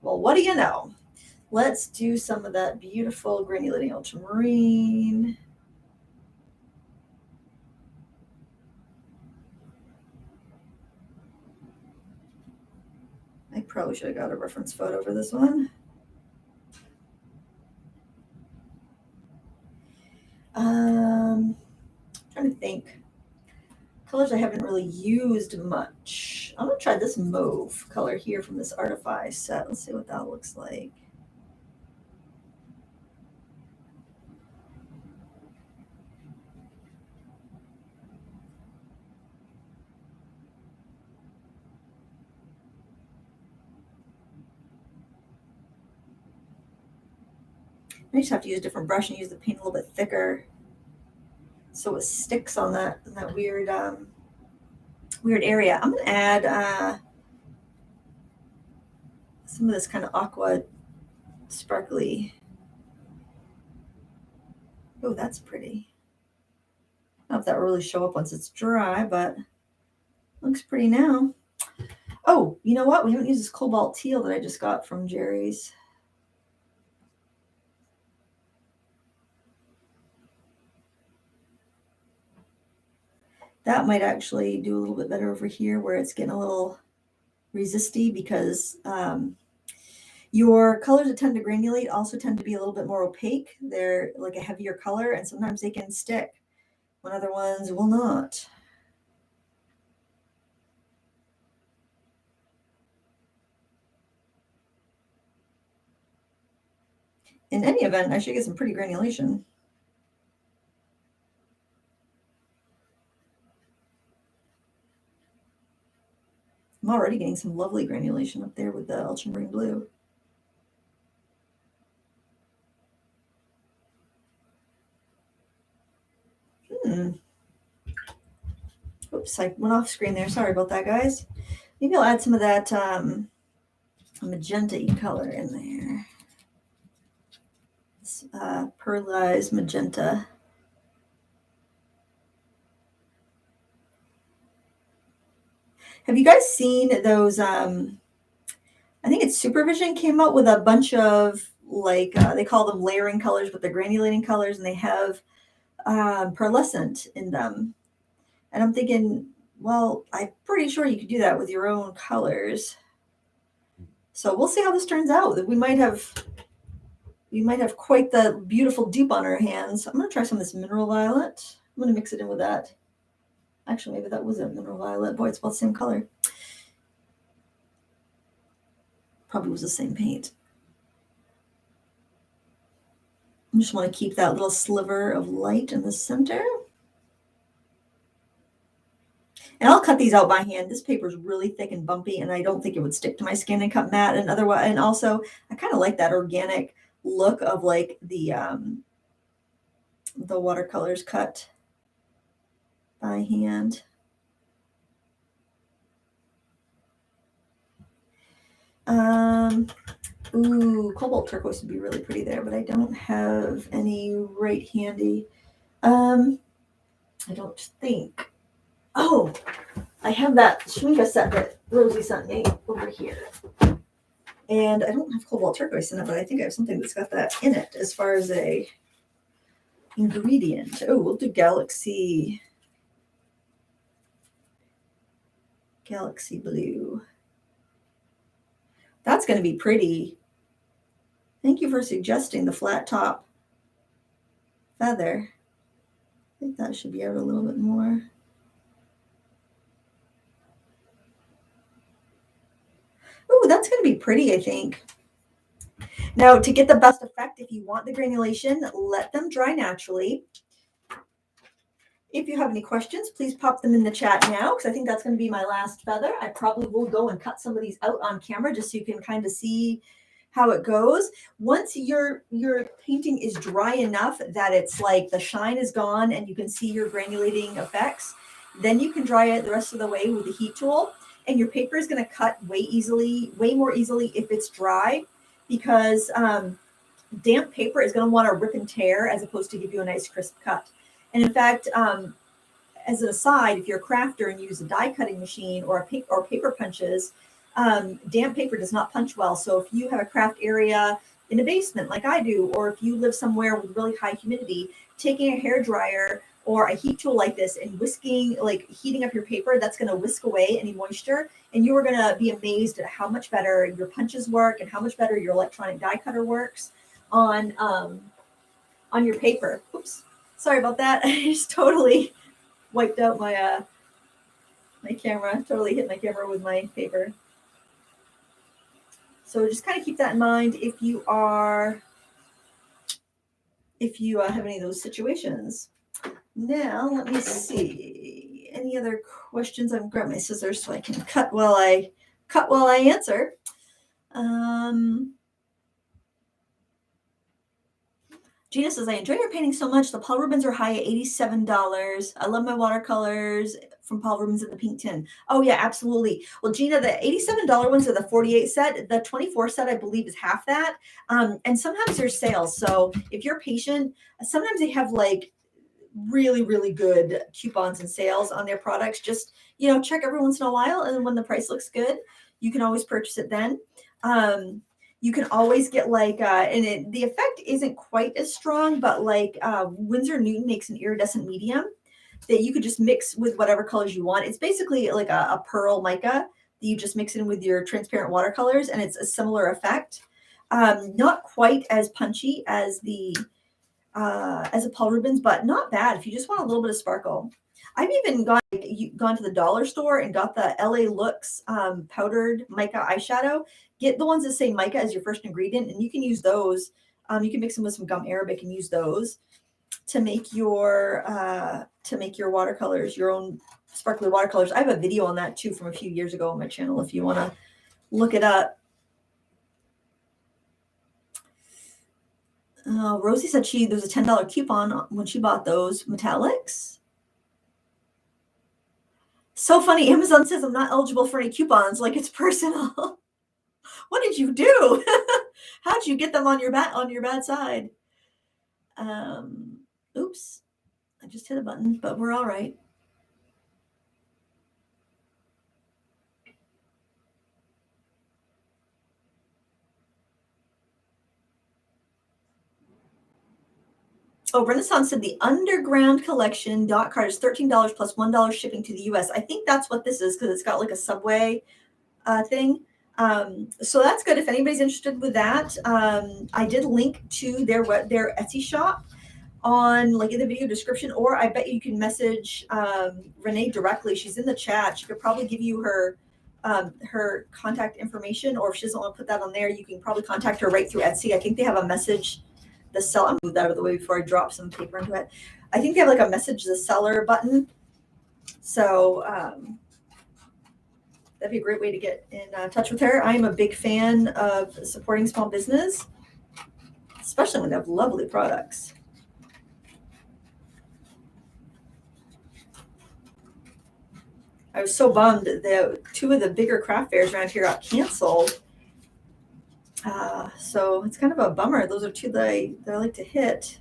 Well, what do you know? Let's do some of that beautiful granulating ultramarine. I probably should have got a reference photo for this one. Trying to think. Colors I haven't really used much. I'm gonna try this mauve color here from this Artify set. Let's see what that looks like. I just have to use a different brush and use the paint a little bit thicker so it sticks on that weird weird area. I'm gonna add some of this kind of aqua sparkly. Oh, that's pretty. I don't know if that will really show up once it's dry, but looks pretty now. Oh, you know what? We haven't used this cobalt teal that I just got from Jerry's. That might actually do a little bit better over here where it's getting a little resisty because your colors that tend to granulate also tend to be a little bit more opaque. They're like a heavier color and sometimes they can stick when other ones will not. In any event, I should get some pretty granulation. I'm already getting some lovely granulation up there with the ultramarine blue. Oops, I went off screen there. Sorry about that, guys. Maybe I'll add some of that magenta-y color in there. This, pearlized magenta. Have you guys seen those? I think it's Supervision came out with a bunch of like they call them layering colors, but they're granulating colors, and they have pearlescent in them. And I'm thinking, well, I'm pretty sure you could do that with your own colors. So we'll see how this turns out. We might have quite the beautiful dupe on our hands. I'm going to try some of this mineral violet. I'm going to mix it in with that. Actually, maybe that was a mineral violet. Boy, it's about the same color. Probably was the same paint. I just want to keep that little sliver of light in the center. And I'll cut these out by hand. This paper is really thick and bumpy, and I don't think it would stick to my skin and cut matte. And otherwise, and also, I kind of like that organic look of like the watercolors cut by hand. Ooh, cobalt turquoise would be really pretty there, but I don't have any right handy. I don't think. Oh, I have that Schminke set that Rosie sent me over here. And I don't have cobalt turquoise in it, but I think I have something that's got that in it as far as a ingredient. Oh, we'll do Galaxy Blue. That's going to be pretty. Thank you for suggesting the flat top feather. I think that should be out a little bit more. Oh, that's going to be pretty, I think. Now, to get the best effect, if you want the granulation, let them dry naturally. If you have any questions, please pop them in the chat now, because I think that's going to be my last feather. I probably will go and cut some of these out on camera just so you can kind of see how it goes. Once your painting is dry enough that it's like the shine is gone and you can see your granulating effects, then you can dry it the rest of the way with the heat tool. And your paper is going to cut way more easily if it's dry, because damp paper is going to want to rip and tear as opposed to give you a nice crisp cut. And in fact, as an aside, if you're a crafter and use a die cutting machine or paper punches, damp paper does not punch well. So if you have a craft area in a basement like I do, or if you live somewhere with really high humidity, taking a hair dryer or a heat tool like this and heating up your paper, that's going to whisk away any moisture. And you are going to be amazed at how much better your punches work and how much better your electronic die cutter works on your paper. Oops. Sorry about that. I just totally wiped out my my camera. Totally hit my camera with my paper. So just kind of keep that in mind if you have any of those situations. Now let me see. Any other questions? I'm gonna grab my scissors so I can cut while I answer. Gina says, I enjoy your painting so much. The Paul Rubens are high at $87. I love my watercolors from Paul Rubens in the pink tin. Oh, yeah, absolutely. Well, Gina, the $87 ones are the 48 set. The 24 set, I believe, is half that. And sometimes there's sales. So if you're patient, sometimes they have like really, really good coupons and sales on their products. Just, check every once in a while. And when the price looks good, you can always purchase it then. You can always get the effect isn't quite as strong, but Winsor Newton makes an iridescent medium that you could just mix with whatever colors you want. It's basically like a pearl mica that you just mix in with your transparent watercolors, and it's a similar effect. Not quite as punchy as a Paul Rubens, but not bad if you just want a little bit of sparkle. I've even gone to the dollar store and got the LA Looks powdered mica eyeshadow. Get the ones that say mica as your first ingredient, and you can use those. You can mix them with some gum arabic and use those to make your watercolors, your own sparkly watercolors. I have a video on that too from a few years ago on my channel if you want to look it up. Rosie said there was a $10 coupon when she bought those metallics. So funny. Amazon says I'm not eligible for any coupons, like it's personal. What did you do? How'd you get them on your bad side? Oops. I just hit a button, but we're all right. Oh, Renaissance said the Underground Collection dot card is $13 plus $1 shipping to the US. I think that's what this is because it's got like a subway thing. So that's good if anybody's interested with that. I did link to their Etsy shop on like in the video description, or I bet you can message Renee directly. She's in the chat. She could probably give you her contact information, or if she doesn't want to put that on there, you can probably contact her right through Etsy. I think they have a message the seller. I'll move that out of the way before I drop some paper into it. I think they have like a message the seller button. So that'd be a great way to get in touch with her. I am a big fan of supporting small business, especially when they have lovely products. I was so bummed that 2 of the bigger craft fairs around here got canceled. So it's kind of a bummer. Those are 2 that I like to hit.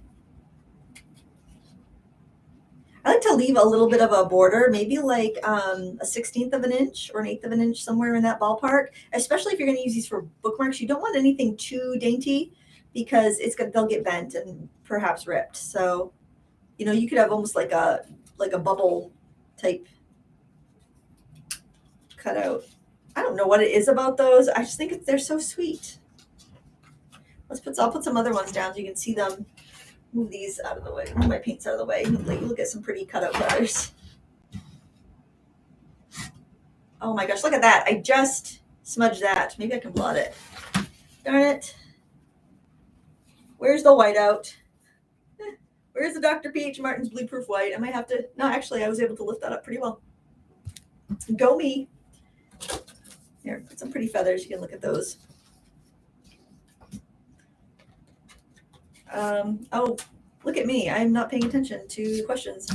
I like to leave a little bit of a border, maybe like a 1/16 of an inch or an 1/8 of an inch, somewhere in that ballpark, especially if you're going to use these for bookmarks. You don't want anything too dainty because they'll get bent and perhaps ripped. So, you could have almost like a bubble type cutout. I don't know what it is about those. I just think they're so sweet. I'll put some other ones down so you can see them. Move these out of the way. Move my paints out of the way. You'll get some pretty cutout colors. Oh my gosh, look at that. I just smudged that. Maybe I can blot it. Darn it. Where's the whiteout? Where's the Dr. P.H. Martin's Blue Proof White? I might have to. No, actually, I was able to lift that up pretty well. Go me. Here, put some pretty feathers. You can look at those. Oh, look at me. I'm not paying attention to the questions.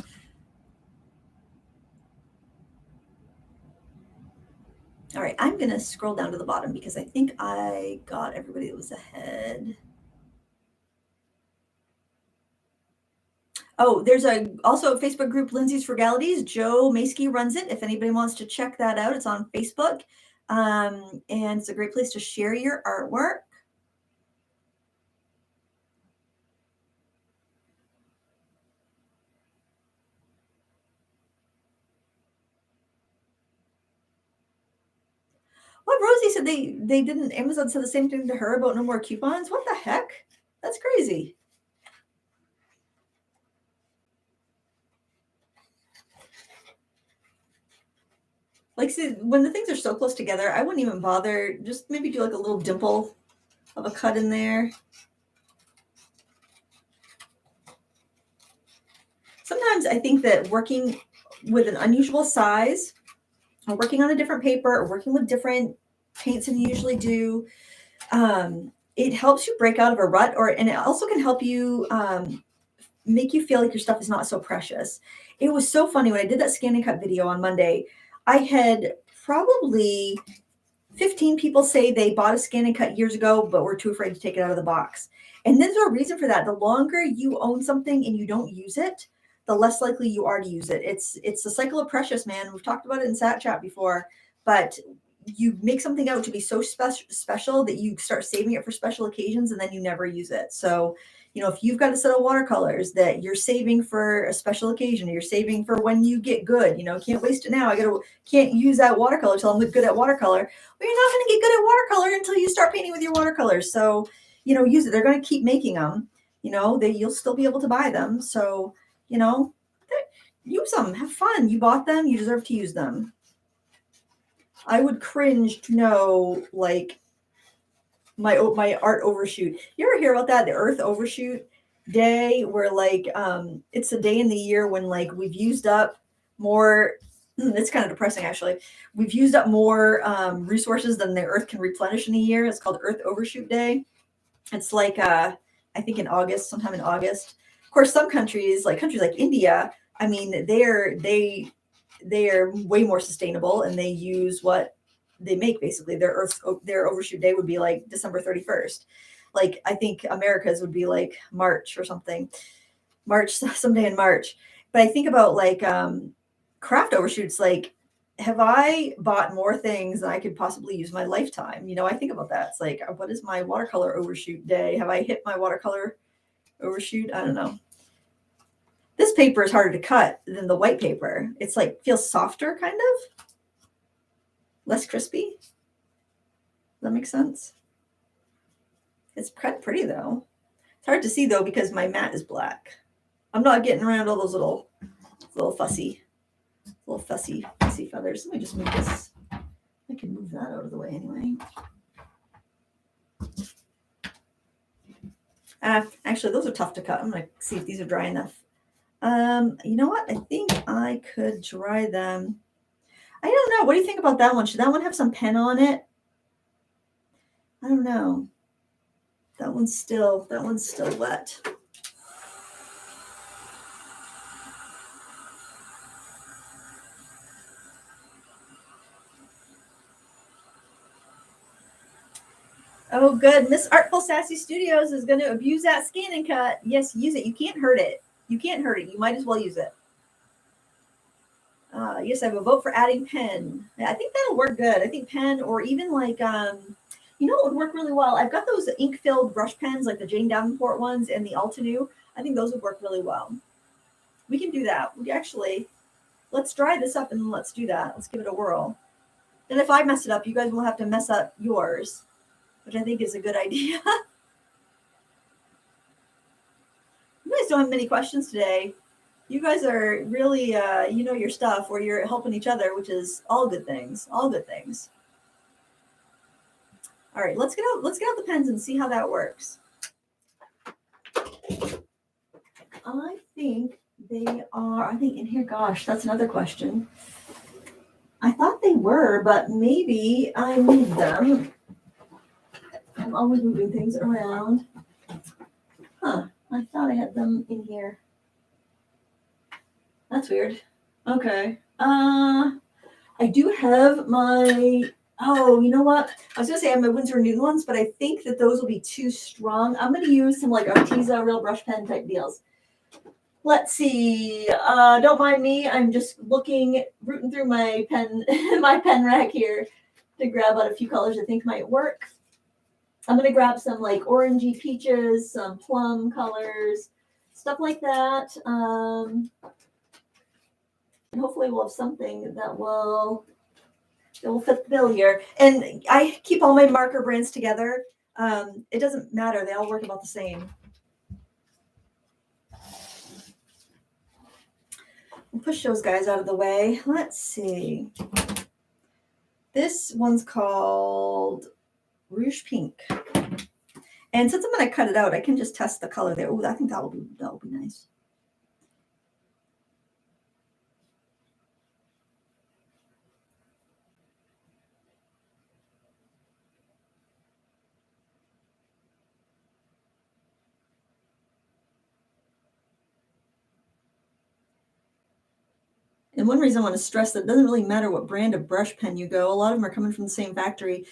All right, I'm going to scroll down to the bottom because I think I got everybody that was ahead. Oh, there's also a Facebook group, Lindsay's Frugalities. Joe Maskey runs it. If anybody wants to check that out, it's on Facebook. And it's a great place to share your artwork. What Rosie said they didn't, Amazon said the same thing to her about no more coupons. What the heck? That's crazy. Like, see, when the things are so close together, I wouldn't even bother. Just maybe do like a little dimple of a cut in there. Sometimes I think that working with an unusual size, or working on a different paper, or working with different paints than you usually do, it helps you break out of a rut, and it also can help you make you feel like your stuff is not so precious. It was so funny when I did that scan and cut video on Monday. I had probably 15 people say they bought a scan and cut years ago, but were too afraid to take it out of the box. And there's a reason for that. The longer you own something and you don't use it, the less likely you are to use it. It's the cycle of precious, man. We've talked about it in Sat Chat before, but you make something out to be so special that you start saving it for special occasions and then you never use it. So, if you've got a set of watercolors that you're saving for a special occasion, or you're saving for when you get good, can't waste it now. Can't use that watercolor till I'm good at watercolor. Well, you're not going to get good at watercolor until you start painting with your watercolors. So, use it. They're going to keep making them, you'll still be able to buy them. So, use them, have fun. You bought them, you deserve to use them. I would cringe to know, like, my art overshoot. You ever hear about that? The Earth Overshoot day, where like it's a day in the year when like we've used up more. It's kind of depressing, actually. We've used up more resources than the Earth can replenish in a year. It's called Earth Overshoot Day. It's like I think in August, sometime in August. Of course, some countries like India, I mean, they are way more sustainable, and they use what they make. Basically, their overshoot day would be like December 31st. Like, I think America's would be like March or something, someday in March. But I think about like craft overshoots. Like, have I bought more things than I could possibly use my lifetime? I think about that. It's like, what is my watercolor overshoot day? Have I hit my watercolor overshoot? I don't know. This paper is harder to cut than the white paper. It's like, feels softer, kind of. Less crispy. that make sense? It's kind of pretty though. It's hard to see though because my mat is black. I'm not getting around all those little fussy feathers. Let me just move this. I can move that out of the way anyway. Actually, those are tough to cut. I'm gonna see if these are dry enough. You know what? I think I could dry them. I don't know. What do you think about that one? Should that one have some pen on it? I don't know. That one's still wet. Oh, good. Miss Artful Sassy Studios is going to abuse that scan and cut. Yes, use it. You can't hurt it. You can't hurt it. You might as well use it. Yes, I have a vote for adding pen. I think that'll work good. I think pen or even like, you know, it would work really well. I've got those ink-filled brush pens, like the Jane Davenport ones and the Altenew. I think those would work really well. We can do that. We actually, let's dry this up and let's do that. Let's give it a whirl. And if I mess it up, you guys will have to mess up yours, which I think is a good idea. You guys don't have many questions today. You guys are really, you know your stuff, where you're helping each other, which is all good things. All good things. All right, let's get out the pens and see how that works. I think they are. I think in here. Gosh, that's another question. I thought they were, but maybe I moved them. I'm always moving things around. Huh? I thought I had them in here. That's weird. Okay. I do have my, oh, you know what? I was going to say I have my Winsor & Newton ones, but I think that those will be too strong. I'm going to use some like Arteza real brush pen type deals. Let's see. Don't mind me. I'm just rooting through my pen, my pen rack here to grab out a few colors I think might work. I'm going to grab some like orangey peaches, some plum colors, stuff like that. And hopefully we'll have something that will fit the bill here. And I keep all my marker brands together. It doesn't matter. They all work about the same. We'll push those guys out of the way. Let's see. This one's called Rouge Pink. And since I'm going to cut it out, I can just test the color there. Oh, I think that will be nice. And one reason I want to stress that it doesn't really matter what brand of brush pen you go. A lot of them are coming from the same factory,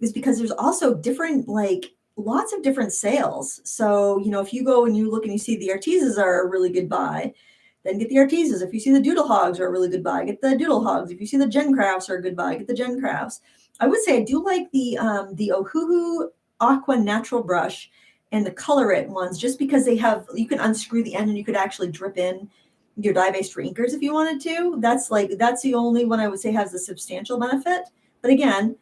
is because there's also different, like lots of different sales. So, you know, if you go and you look and you see the Artezas are a really good buy, then get the Artezas. If you see the Doodle Hogs are a really good buy, get the Doodle Hogs. If you see the Gen Crafts are a good buy, get the Gen Crafts. I would say I do like the Ohuhu Aqua Natural Brush and the Color It ones, just because they have, you can unscrew the end and you could actually drip in your dye-based for inkers if you wanted to. That's the only one I would say has a substantial benefit. But again,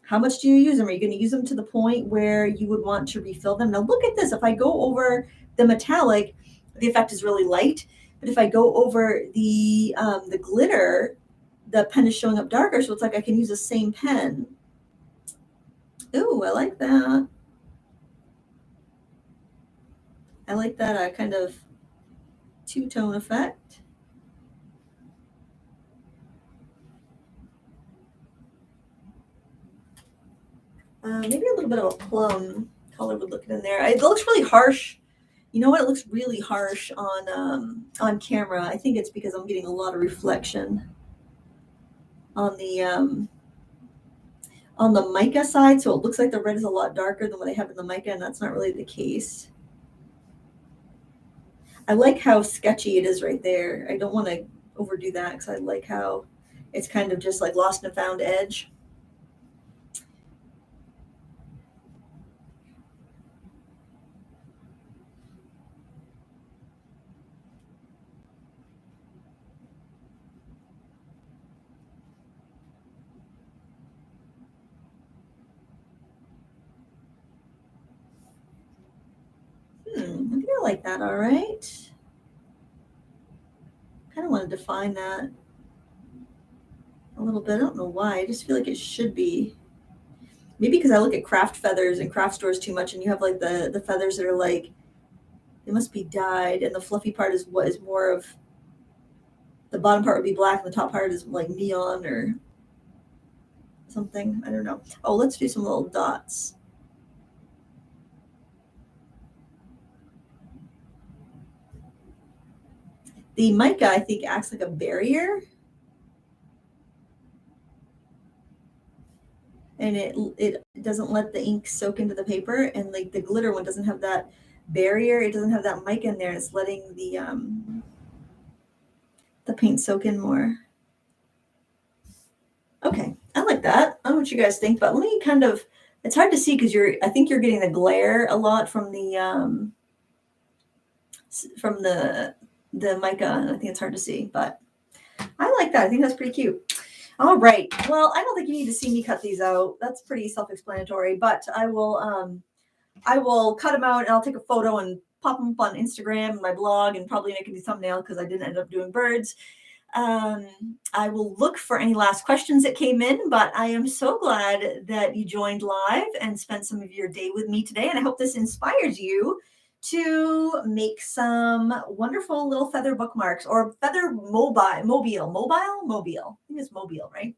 how much do you use them? Are you going to use them to the point where you would want to refill them? Now look at this. If I go over the metallic, the effect is really light. But if I go over the glitter, the pen is showing up darker. So it's like I can use the same pen. Ooh, I like that. I like that kind of two-tone effect. Maybe a little bit of a plum color would look in there. It looks really harsh. You know what? It looks really harsh on camera. I think it's because I'm getting a lot of reflection on the mica side. So it looks like the red is a lot darker than what I have in the mica, and that's not really the case. I like how sketchy it is right there. I don't want to overdo that because I like how it's kind of just like lost and found edge. I think I like that all right. Kind of want to define that a little bit. I don't know why. I just feel like it should be. Maybe because I look at craft feathers and craft stores too much, and you have like the feathers that are like, they must be dyed, and the fluffy part is what is more of, the bottom part would be black and the top part is like neon or something. I don't know. Oh, let's do some little dots. The mica, I think, acts like a barrier. And it doesn't let the ink soak into the paper. And like the glitter one doesn't have that barrier. It doesn't have that mica in there. It's letting the paint soak in more. Okay, I like that. I don't know what you guys think, but let me kind of, it's hard to see because I think you're getting the glare a lot from the mica, and I think it's hard to see, but I like that. I think that's pretty cute. All right. Well, I don't think you need to see me cut these out. That's pretty self-explanatory, but I will cut them out and I'll take a photo and pop them up on Instagram and my blog and probably make a new thumbnail because I didn't end up doing birds. I will look for any last questions that came in, but I am so glad that you joined live and spent some of your day with me today. And I hope this inspires you to make some wonderful little feather bookmarks or feather mobile. I think it's mobile, right?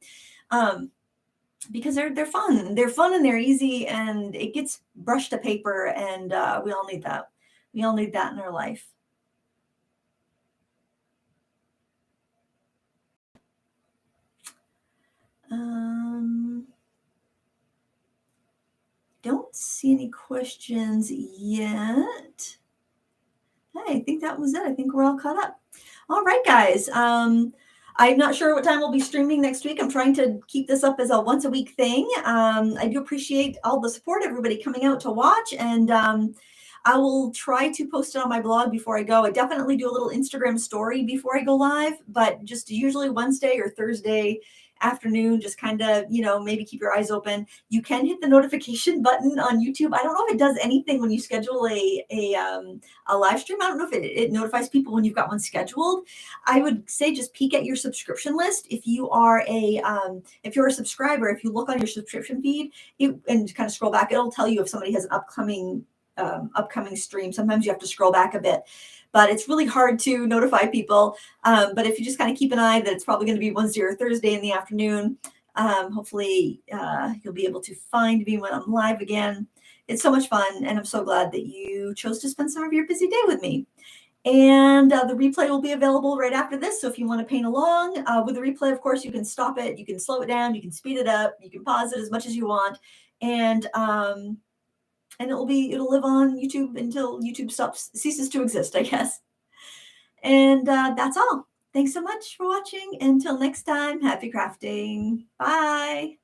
Because they're fun. They're fun and they're easy and it gets brushed to paper, and we all need that. We all need that in our life. Don't see any questions yet. I think that was it. I think we're all caught up. All right, guys. I'm not sure what time we'll be streaming next week. I'm trying to keep this up as a once a week thing. I do appreciate all the support, everybody coming out to watch, and I will try to post it on my blog before I go. I definitely do a little Instagram story before I go live, but just usually Wednesday or Thursday afternoon, just kind of, maybe keep your eyes open. You can hit the notification button on YouTube. I don't know if it does anything when you schedule a live stream. I don't know if it notifies people when you've got one scheduled. I would say just peek at your subscription list. If you are if you're a subscriber, if you look on your subscription feed and kind of scroll back, it'll tell you if somebody has an upcoming stream. Sometimes you have to scroll back a bit, but it's really hard to notify people. But if you just kind of keep an eye that it's probably going to be Wednesday or Thursday in the afternoon, hopefully you'll be able to find me when I'm live again. It's so much fun, and I'm so glad that you chose to spend some of your busy day with me. And the replay will be available right after this. So if you want to paint along with the replay, of course, you can stop it, you can slow it down, you can speed it up, you can pause it as much as you want. And it'll live on YouTube until YouTube ceases to exist, I guess. And that's all. Thanks so much for watching. Until next time, happy crafting. Bye.